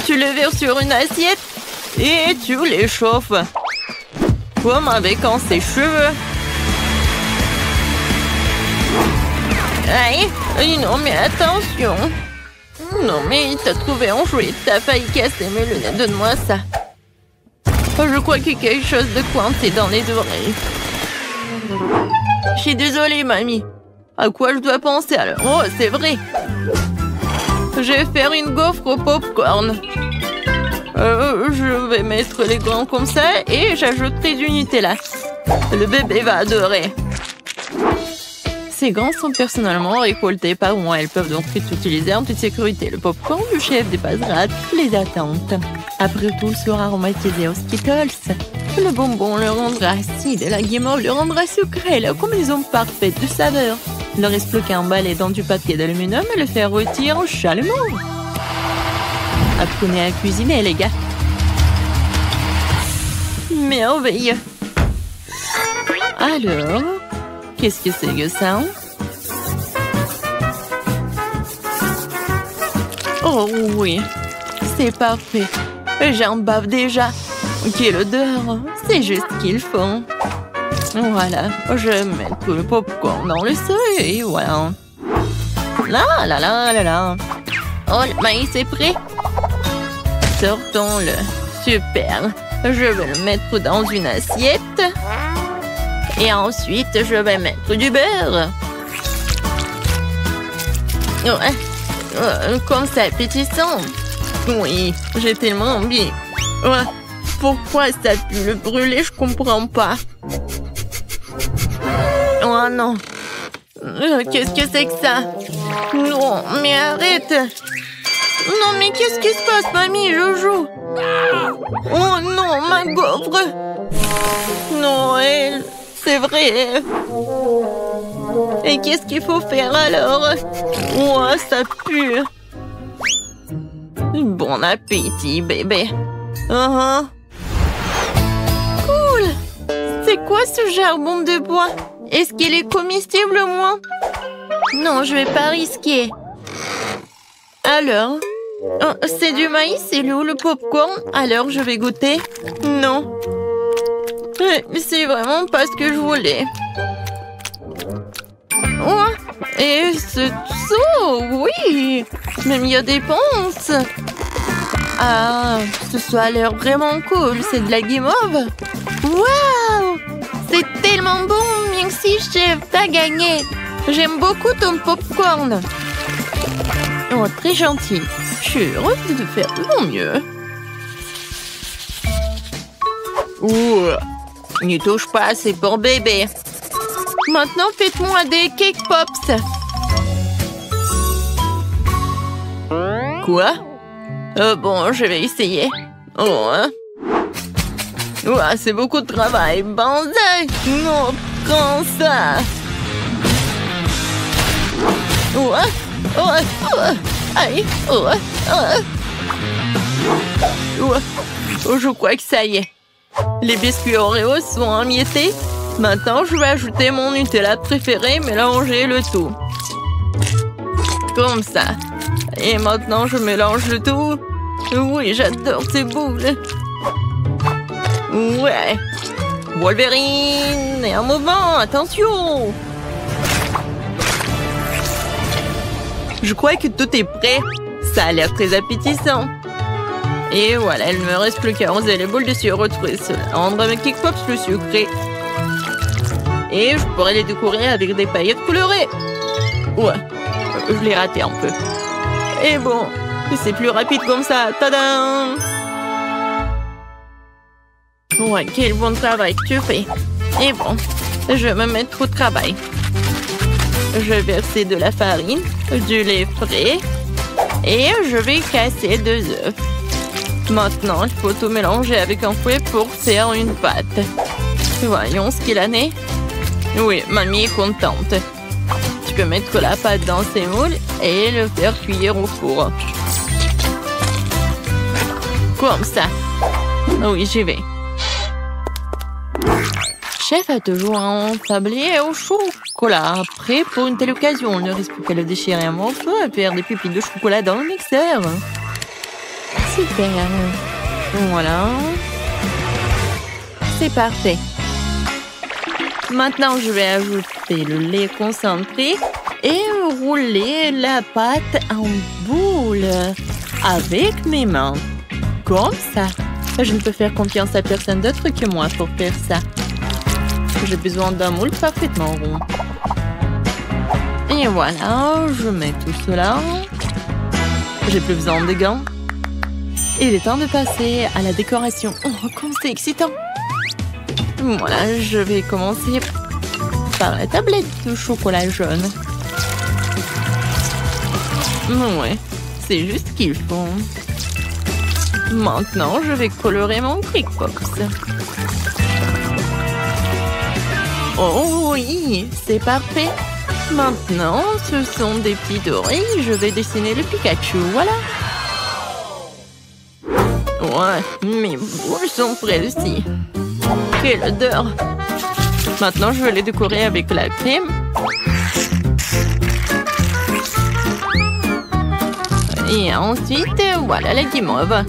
[SPEAKER 1] Tu le verses sur une assiette et tu les chauffes. Comme avec un sèche-cheveux. Aïe, non mais attention. Non mais t'as trouvé un jouet, t'as failli casser mes lunettes, donne-moi ça. Je crois qu'il y a quelque chose de coincé dans les oreilles. Je suis désolée, mamie. À quoi je dois penser alors? Oh, c'est vrai. Je vais faire une gaufre au popcorn. Je vais mettre les grains comme ça et j'ajouterai du Nutella. Le bébé va adorer. Ces grains sont personnellement récoltés par moi. Elles peuvent donc être utilisées en toute sécurité. Le popcorn du chef dépassera toutes les attentes. Après tout, sera aromatisé aux Skittles. Le bonbon le rendra acide et la guimauve le rendra sucré. La combinaison parfaite de saveurs. Il ne reste plus qu'à emballer dans du papier d'aluminium et le faire rôtir chalumeau. Apprenez à cuisiner, les gars. Merveilleux. Alors, qu'est-ce que c'est que ça? Oh oui, c'est parfait. J'en bave déjà. Quelle odeur. C'est juste ce qu'il faut. Voilà, je vais mettre le popcorn dans le seuil et voilà. Là, là, là, là, là. Oh, le maïs est prêt. Sortons-le. Super. Je vais le mettre dans une assiette. Et ensuite, je vais mettre du beurre. Comme c'est appétissant. Oui, j'ai tellement envie. Pourquoi ça pue le brûler? Je comprends pas. Oh non. Qu'est-ce que c'est que ça? Non, mais arrête. Non, mais qu'est-ce qui se passe, mamie, Jojo? Oh non, ma gaufre. Noël, c'est vrai. Et qu'est-ce qu'il faut faire alors? Oh, ça pue. Bon appétit, bébé. Cool. C'est quoi ce charbon de bois? Est-ce qu'il est comestible au moins? Non, je vais pas risquer. Alors? C'est du maïs, c'est où le popcorn? Alors je vais goûter. Non. C'est vraiment pas ce que je voulais. Et ce saut, oui. Même il y a des ponces. Ah, ce a l'air vraiment cool. C'est de la guimauve. Waouh! C'est tellement bon. Merci, chef. T'as gagné. J'aime beaucoup ton popcorn. Oh, très gentil. Je suis heureuse de faire de mon mieux. N'y touche pas, c'est pour bébé. Maintenant, faites-moi des cake pops. Quoi? Bon, je vais essayer. C'est beaucoup de travail. Banzai! Non, prends ça. Aïe. Je crois que ça y est. Les biscuits Oreo sont émiettés. Maintenant, je vais ajouter mon Nutella préféré, mélanger le tout. Comme ça. Et maintenant, je mélange le tout. Oui, j'adore ces boules. Ouais. Wolverine et un mouvement, attention. Je crois que tout est prêt. Ça a l'air très appétissant. Et voilà, il ne me reste plus qu'à arroser les boules de sirop de cela rendre mes cake pops plus sucrés. Et je pourrais les décorer avec des paillettes colorées. Je l'ai raté un peu. Et bon, c'est plus rapide comme ça. Tadam! Quel bon travail que tu fais. Et bon, je vais me mettre au travail. Je vais verser de la farine, du lait frais et je vais casser 2 œufs. Maintenant, il faut tout mélanger avec un fouet pour faire une pâte. Voyons ce qu'il en est. Oui, mamie est contente. Tu peux mettre la pâte dans ces moules et le faire cuire au four. Comme ça. Oui, j'y vais. Chef a toujours un tablier au chocolat. Prêt pour une telle occasion. Il ne reste plus qu'à le déchirer un morceau et faire des pépites de chocolat dans le mixeur. Super. Voilà. C'est parfait. Maintenant, je vais ajouter le lait concentré et rouler la pâte en boule avec mes mains. Comme ça. Je ne peux faire confiance à personne d'autre que moi pour faire ça. J'ai besoin d'un moule parfaitement rond. Et voilà, je mets tout cela.
[SPEAKER 4] J'ai plus besoin de gants. Il est temps de passer à la décoration. Oh, comme c'est excitant! Voilà, je vais commencer par la tablette de chocolat jaune. Ouais, c'est juste ce qu'il faut. Maintenant, je vais colorer mon Quick Pops. Oh oui, c'est parfait. Maintenant, ce sont des petites oreilles. Je vais dessiner le Pikachu, voilà. Ouais, mes boules sont prêtes aussi. Quelle odeur! Maintenant, je vais les décorer avec la crème. Et ensuite, voilà la guimauve.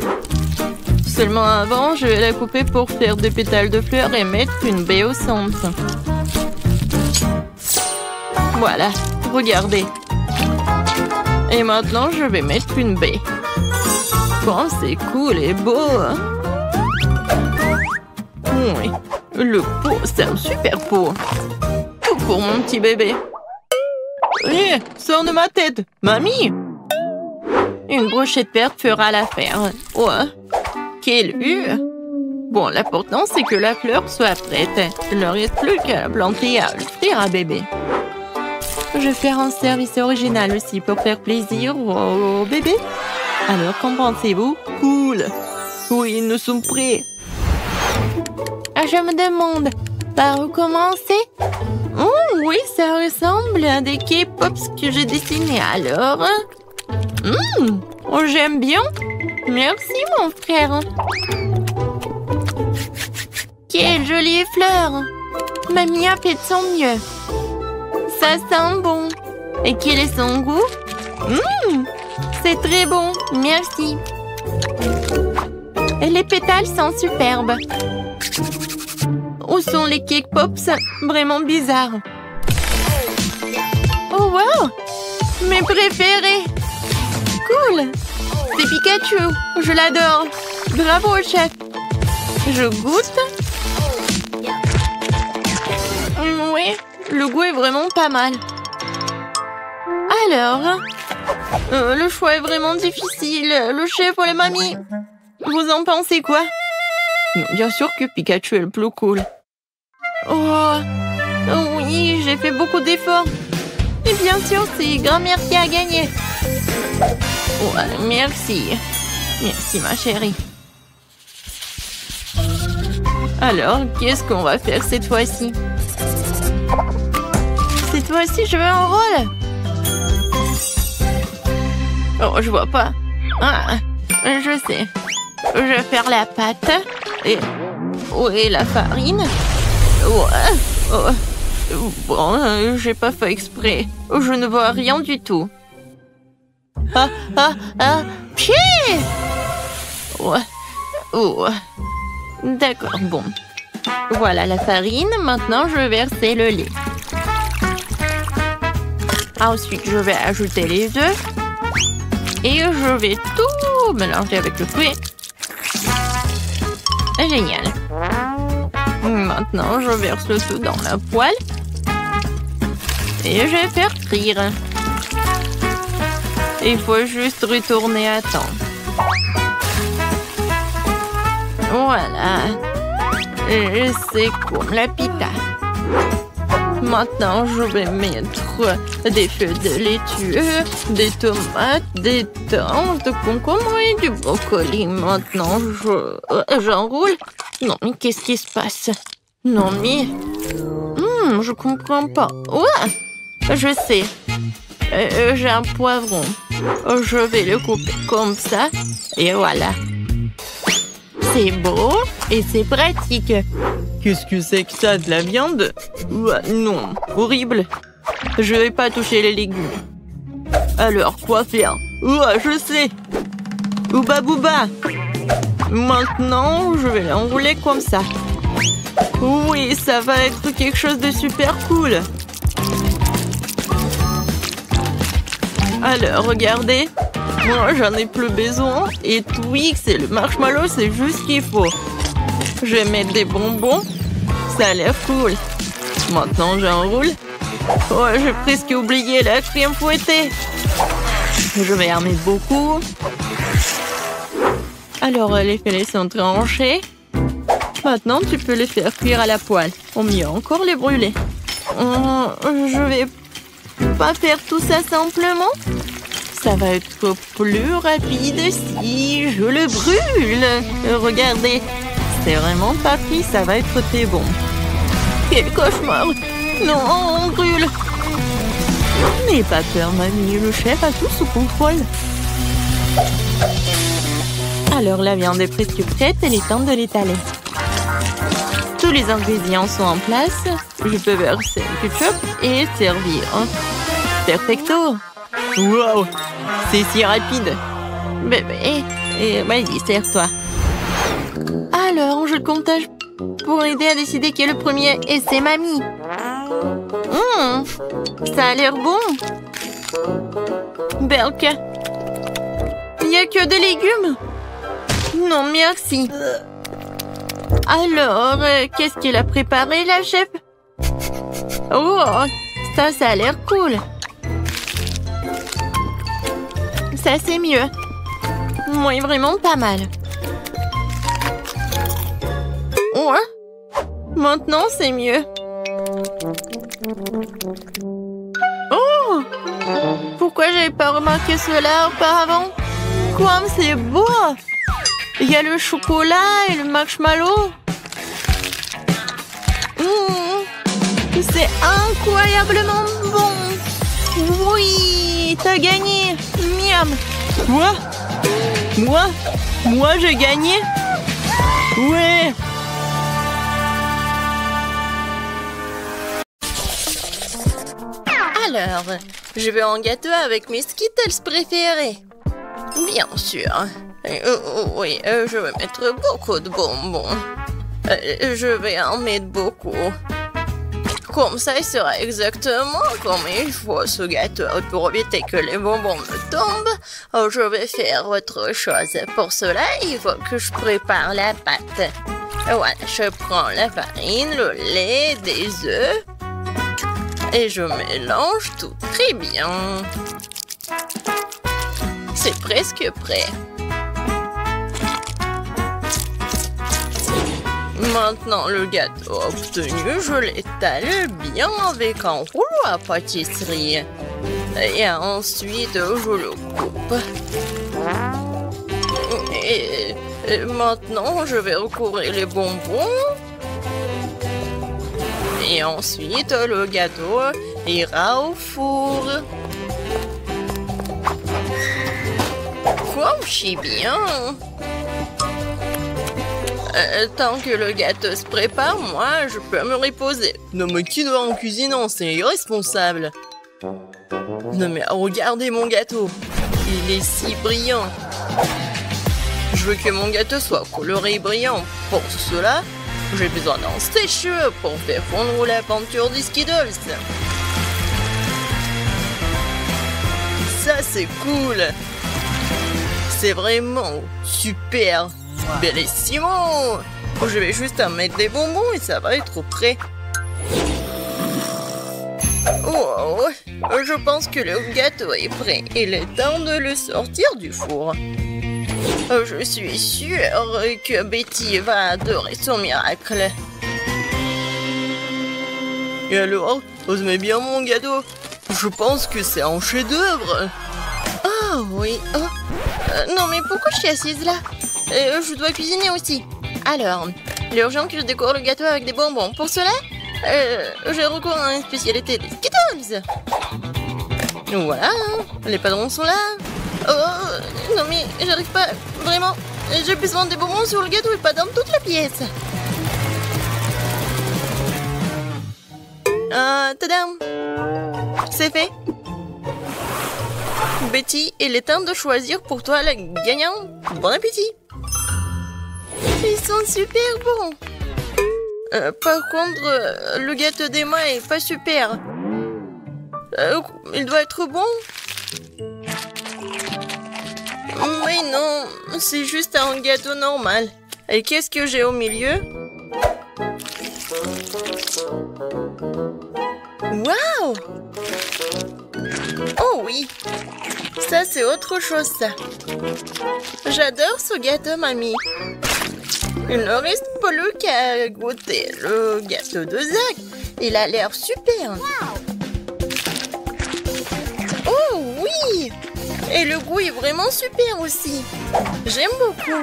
[SPEAKER 4] Seulement avant, je vais la couper pour faire des pétales de fleurs et mettre une baie au centre. Voilà, regardez. Et maintenant, je vais mettre une baie. Oh, c'est cool et beau. Oui, le pot, c'est un super pot. Tout pour mon petit bébé. Hé, sors de ma tête, mamie. Une brochette verte fera l'affaire. Ouais, quelle vue. Bon, l'important, c'est que la fleur soit prête. Il ne reste plus qu'à la planter et à l'offrir à bébé. Je vais faire un service original aussi pour faire plaisir au bébé. Alors, qu'en pensez-vous? Cool. Oui, nous sommes prêts.
[SPEAKER 1] Je me demande, par où commencer?
[SPEAKER 4] Oh, oui, ça ressemble à des K-Pops que j'ai dessinés alors. Oh, j'aime bien. Merci, mon frère.
[SPEAKER 1] Quelle jolie fleur! Mamie a fait de son mieux. Ça sent bon. Et quel est son goût? C'est très bon, merci. Et les pétales sont superbes.
[SPEAKER 4] Où sont les Cake Pops? Vraiment bizarres.
[SPEAKER 1] Oh wow! Mes préférés! Cool! C'est Pikachu, je l'adore. Bravo, chef. Je goûte.
[SPEAKER 4] Oui, le goût est vraiment pas mal. Alors, le choix est vraiment difficile. Le chef ou la mamie? Vous en pensez quoi? Bien sûr que Pikachu est le plus cool. Oh, oui, j'ai fait beaucoup d'efforts. Et bien sûr, c'est grand-mère qui a gagné. Ouais, merci. Merci, ma chérie. Alors, qu'est-ce qu'on va faire cette fois-ci? Cette fois-ci, je veux un rôle. Oh, je vois pas. Ah, je sais. Je vais faire la pâte. Et... oui, la farine. Ouais. Oh. Bon, j'ai pas fait exprès. Je ne vois rien du tout. Pied! Ouais. Oh. D'accord, bon. Voilà la farine. Maintenant, je vais verser le lait. Ensuite, je vais ajouter les œufs. Et je vais tout mélanger avec le fruit. Génial. Maintenant, je verse le tout dans la poêle. Et je vais faire frire. Il faut juste retourner à temps. Voilà. Et c'est comme la pita. Maintenant, je vais mettre des feuilles de laitue, des tomates, des tanges, de concombre et du brocoli. Maintenant, j'enroule. Non, mais qu'est-ce qui se passe? Non, mais... je comprends pas. Ouais, je sais. J'ai un poivron. Je vais le couper comme ça. Et voilà. C'est beau et c'est pratique. Qu'est-ce que c'est que ça, de la viande? Non, horrible. Je vais pas toucher les légumes. Alors, quoi faire? Je sais. Ouba bouba. Maintenant, je vais l'enrouler comme ça. Oui, ça va être quelque chose de super cool. Alors, regardez. Moi, j'en ai plus besoin. Et Twix et le marshmallow, c'est juste ce qu'il faut. Je vais mettre des bonbons. Ça a l'air cool. Maintenant, j'enroule. Oh, j'ai presque oublié la crème fouettée. Je vais en mettre beaucoup. Alors, les filets sont tranchés. Maintenant, tu peux les faire cuire à la poêle. Ou mieux encore, les brûler. Je vais pas faire tout ça simplement. Ça va être plus rapide si je le brûle. Regardez, c'est vraiment pas pris, ça va être très bon. Quel cauchemar! Non, on brûle! N'aie pas peur, mamie, le chef a tout sous contrôle. Alors, la viande est presque prête, il est temps de l'étaler. Tous les ingrédients sont en place. Je peux verser le ketchup et servir. Perfecto! Wow! C'est si rapide! Bébé, vas-y, sers-toi. Alors, je comptage pour aider à décider qui est le premier. Et c'est mamie. Ça a l'air bon. Berk. Il n'y a que des légumes. Non, merci. Alors, qu'est-ce qu'elle a préparé, la chef? Oh, ça a l'air cool. Ça, c'est mieux. Oui, vraiment pas mal. Ouais. Maintenant, c'est mieux. Oh! Pourquoi j'avais pas remarqué cela auparavant? Comme c'est beau! Il y a le chocolat et le marshmallow. C'est incroyablement bon. Oui, t'as gagné. Miam. Quoi? Moi, j'ai gagné? Ouais. Alors, je veux un gâteau avec mes Skittles préférés. Bien sûr. Oui, je vais mettre beaucoup de bonbons. Je vais en mettre beaucoup. Comme ça, il sera exactement comme il faut ce gâteau. Pour éviter que les bonbons me tombent, je vais faire autre chose. Pour cela, il faut que je prépare la pâte. Voilà, je prends la farine, le lait, des œufs. Et je mélange tout très bien. C'est presque prêt. Maintenant, le gâteau obtenu, je l'étale bien avec un rouleau à pâtisserie. Et ensuite, je le coupe. Et maintenant, je vais recouvrir les bonbons. Et ensuite, le gâteau ira au four. Comme c'est bien. Tant que le gâteau se prépare, moi, je peux me reposer. Non, mais qui doit en cuisinant? C'est irresponsable. Non, mais regardez mon gâteau. Il est si brillant. Je veux que mon gâteau soit coloré et brillant. Pour cela, j'ai besoin d'un sèche-cheveux pour faire fondre la peinture des Skittles. Ça, c'est cool. C'est vraiment super. Bellissimo. Je vais juste en mettre des bonbons et ça va être prêt. Oh, je pense que le gâteau est prêt. Il est temps de le sortir du four. Je suis sûre que Betty va adorer son miracle. Et alors, vous aimez bien mon gâteau? Je pense que c'est un chef-d'œuvre. Ah oui. Non mais pourquoi je suis assise là? Je dois cuisiner aussi. Alors, il est urgent que je décore le gâteau avec des bonbons. Pour cela, j'ai recours à une spécialité des Skittles. Voilà, les padrons sont là. Oh, non mais j'arrive pas, vraiment. J'ai besoin des bonbons sur le gâteau et pas dans toute la pièce. Tadam! C'est fait. Betty, il est temps de choisir pour toi la gagnante. Bon appétit! Ils sont super bons. Par contre, le gâteau d'Emma est pas super. Il doit être bon. Mais non, c'est juste un gâteau normal. Et qu'est-ce que j'ai au milieu? Waouh! Oh oui, ça c'est autre chose ça. J'adore ce gâteau, mamie. Il ne reste plus qu'à goûter le gâteau de Zach. Il a l'air super. Oh oui! Et le goût est vraiment super aussi. J'aime beaucoup.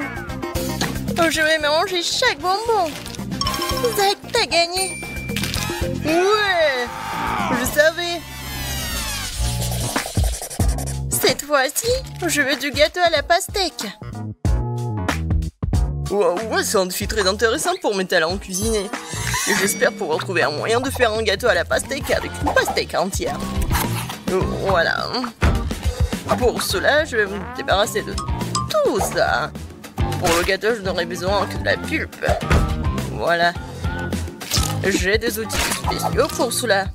[SPEAKER 4] Je vais manger chaque bonbon. Zach, t'as gagné. Ouais! Je savais. Cette fois-ci, je veux du gâteau à la pastèque. Wow, c'est un défi très intéressant pour mes talents en cuisiner. Et j'espère pouvoir trouver un moyen de faire un gâteau à la pastèque avec une pastèque entière. Voilà. Pour cela, je vais me débarrasser de tout ça. Pour le gâteau, je n'aurai besoin que de la pulpe. Voilà. J'ai des outils spéciaux pour cela.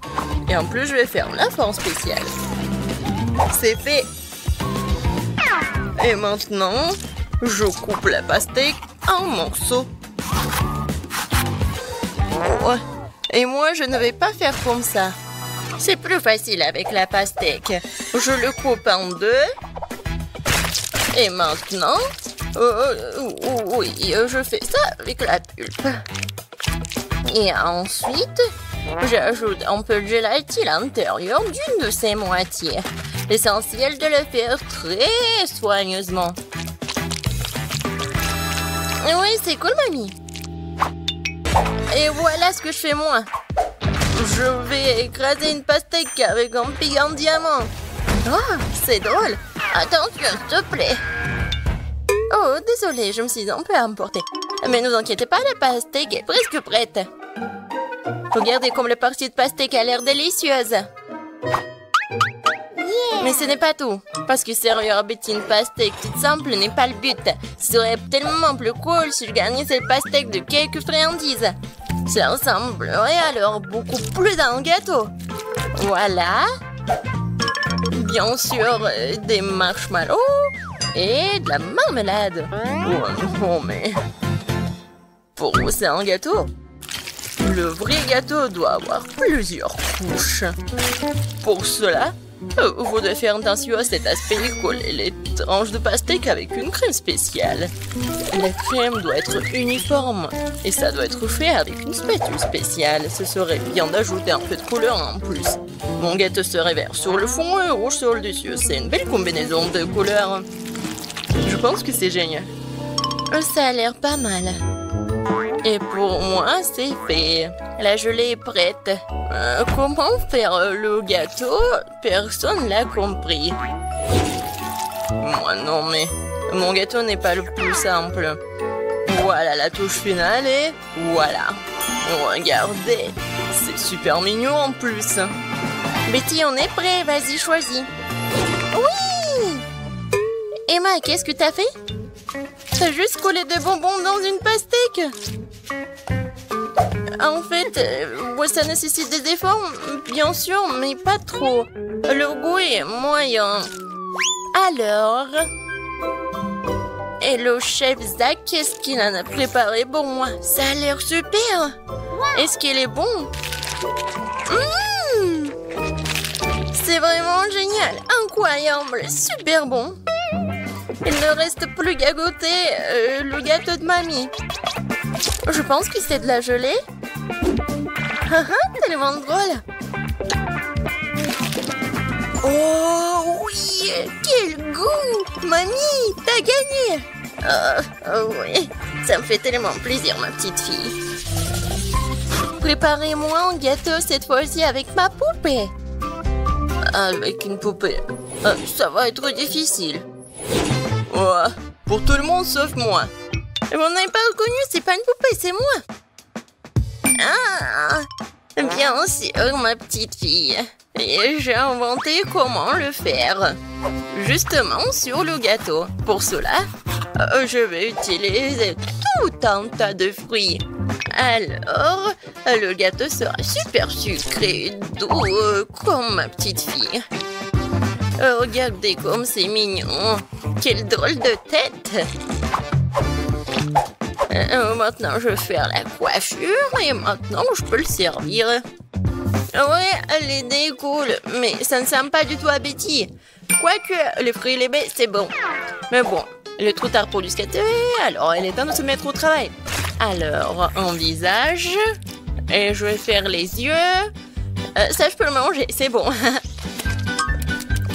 [SPEAKER 4] Et en plus, je vais faire la forme spéciale. C'est fait. Et maintenant, je coupe la pastèque en morceaux. Oh. Et moi, je ne vais pas faire comme ça. C'est plus facile avec la pastèque. Je le coupe en deux. Et maintenant, oui, je fais ça avec la pulpe. Et ensuite, j'ajoute un peu de gélatine à l'intérieur d'une de ses moitiés. L'essentiel de le faire très soigneusement. Oui, c'est cool, mamie. Et voilà ce que je fais moi. Je vais écraser une pastèque avec un pic en diamant. Oh, c'est drôle. Attention, s'il te plaît. Oh, désolée, je me suis un peu emportée. Mais ne vous inquiétez pas, la pastèque est presque prête. Regardez comme la partie de pastèque a l'air délicieuse. Mais ce n'est pas tout. Parce que servir à Betty une pastèque toute simple n'est pas le but. Ce serait tellement plus cool si je gagnais cette pastèque de quelques friandises. Cela ressemblerait alors beaucoup plus à un gâteau. Voilà. Bien sûr, des marshmallows et de la marmelade. Oh, mais... Pour vous, c'est un gâteau. Le vrai gâteau doit avoir plusieurs couches. Pour cela, vous devez faire attention à cet aspect et coller les tranches de pastèque avec une crème spéciale. La crème doit être uniforme et ça doit être fait avec une spatule spéciale. Ce serait bien d'ajouter un peu de couleur en plus. Mon gâteau serait vert sur le fond et rouge sur le dessus. C'est une belle combinaison de couleurs. Je pense que c'est génial. Ça a l'air pas mal. Et pour moi, c'est fait. La gelée est prête. Comment faire le gâteau? Personne l'a compris. Moi non, mais mon gâteau n'est pas le plus simple. Voilà la touche finale et voilà. Regardez, c'est super mignon en plus. Betty, on est prêt, vas-y, choisis. Oui! Emma, qu'est-ce que t'as fait? T'as juste collé des bonbons dans une pastèque. En fait, ça nécessite des efforts, bien sûr, mais pas trop. Le goût est moyen. Alors... Et le chef Zach, qu'est-ce qu'il en a préparé pour moi? Ça a l'air super. Est-ce qu'il est bon? C'est vraiment génial, incroyable, super bon. Il ne reste plus qu'à goûter le gâteau de mamie. Je pense que c'est de la gelée. Tellement drôle. Oh oui, quel goût! Mamie, t'as gagné! Oui, ça me fait tellement plaisir, ma petite fille. Préparez-moi un gâteau cette fois-ci avec ma poupée. Avec une poupée, ça va être difficile. Ouais, pour tout le monde sauf moi. Vous n'avez pas reconnu, c'est pas une poupée, c'est moi. Bien sûr, ma petite fille. Et j'ai inventé comment le faire. Justement sur le gâteau. Pour cela, je vais utiliser tout un tas de fruits. Alors, le gâteau sera super sucré, doux, comme ma petite fille. Regardez comme c'est mignon. Quelle drôle de tête. Maintenant, je vais faire la coiffure et maintenant, je peux le servir.
[SPEAKER 1] Ouais, l'idée est cool, mais ça ne sent pas du tout appétit. Quoique, les fruits et les baies, c'est bon. Mais bon, il est trop tard pour du skater, alors il est temps de se mettre au travail. Alors, un visage, et je vais faire les yeux. Ça, je peux le manger, c'est bon.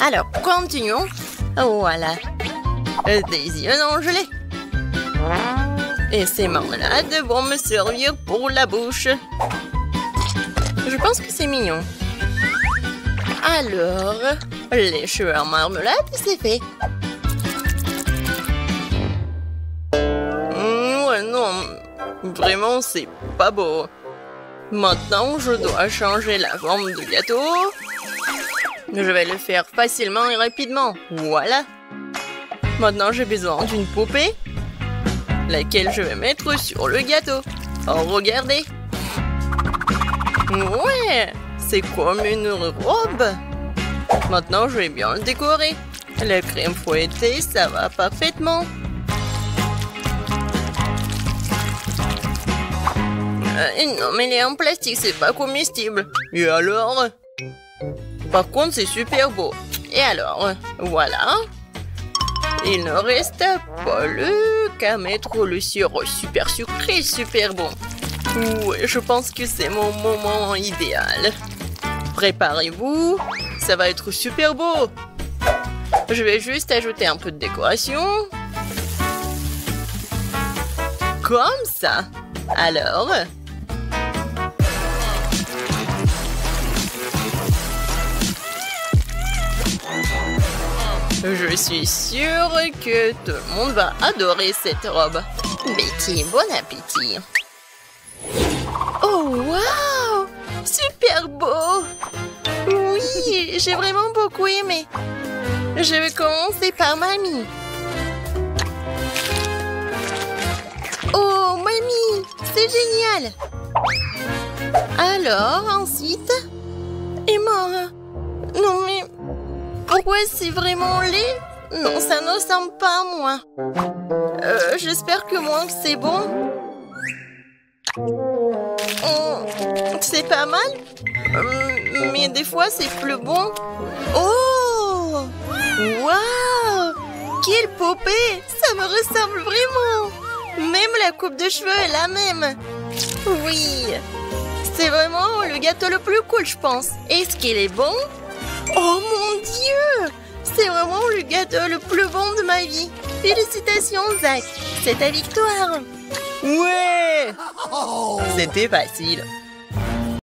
[SPEAKER 1] Alors, continuons. Voilà. Des yeux en gelée. Et ces marmelades vont me servir pour la bouche. Je pense que c'est mignon. Alors, les cheveux en marmelade, c'est fait. Ouais, non, vraiment, c'est pas beau. Maintenant, je dois changer la forme du gâteau. Je vais le faire facilement et rapidement. Voilà. Maintenant, j'ai besoin d'une poupée, laquelle je vais mettre sur le gâteau. Oh, regardez. Ouais, c'est comme une robe. Maintenant, je vais bien le décorer. La crème fouettée, ça va parfaitement. Non, mais elle est en plastique, c'est pas comestible. Et alors? Par contre, c'est super beau. Et alors? Voilà. Il ne reste pas qu'à mettre le sirop super sucré, super bon. Ouais, je pense que c'est mon moment idéal. Préparez-vous, ça va être super beau. Je vais juste ajouter un peu de décoration. Comme ça. Alors... Je suis sûre que tout le monde va adorer cette robe. Betty, bon appétit. Oh, waouh! Super beau! Oui, j'ai vraiment beaucoup aimé. Je vais commencer par mamie. Oh, mamie, c'est génial! Alors, ensuite... Et moi? Non, mais... Pourquoi c'est vraiment laid? Non, ça ne ressemble pas à moi. J'espère que moi, c'est bon. C'est pas mal. Mais des fois, c'est plus bon. Oh! Waouh! Quelle poupée! Ça me ressemble vraiment. Même la coupe de cheveux est la même. Oui. C'est vraiment le gâteau le plus cool, je pense. Est-ce qu'il est bon? Oh mon Dieu! C'est vraiment le gâteau le plus bon de ma vie. Félicitations, Zach. C'est ta victoire. Ouais! C'était facile.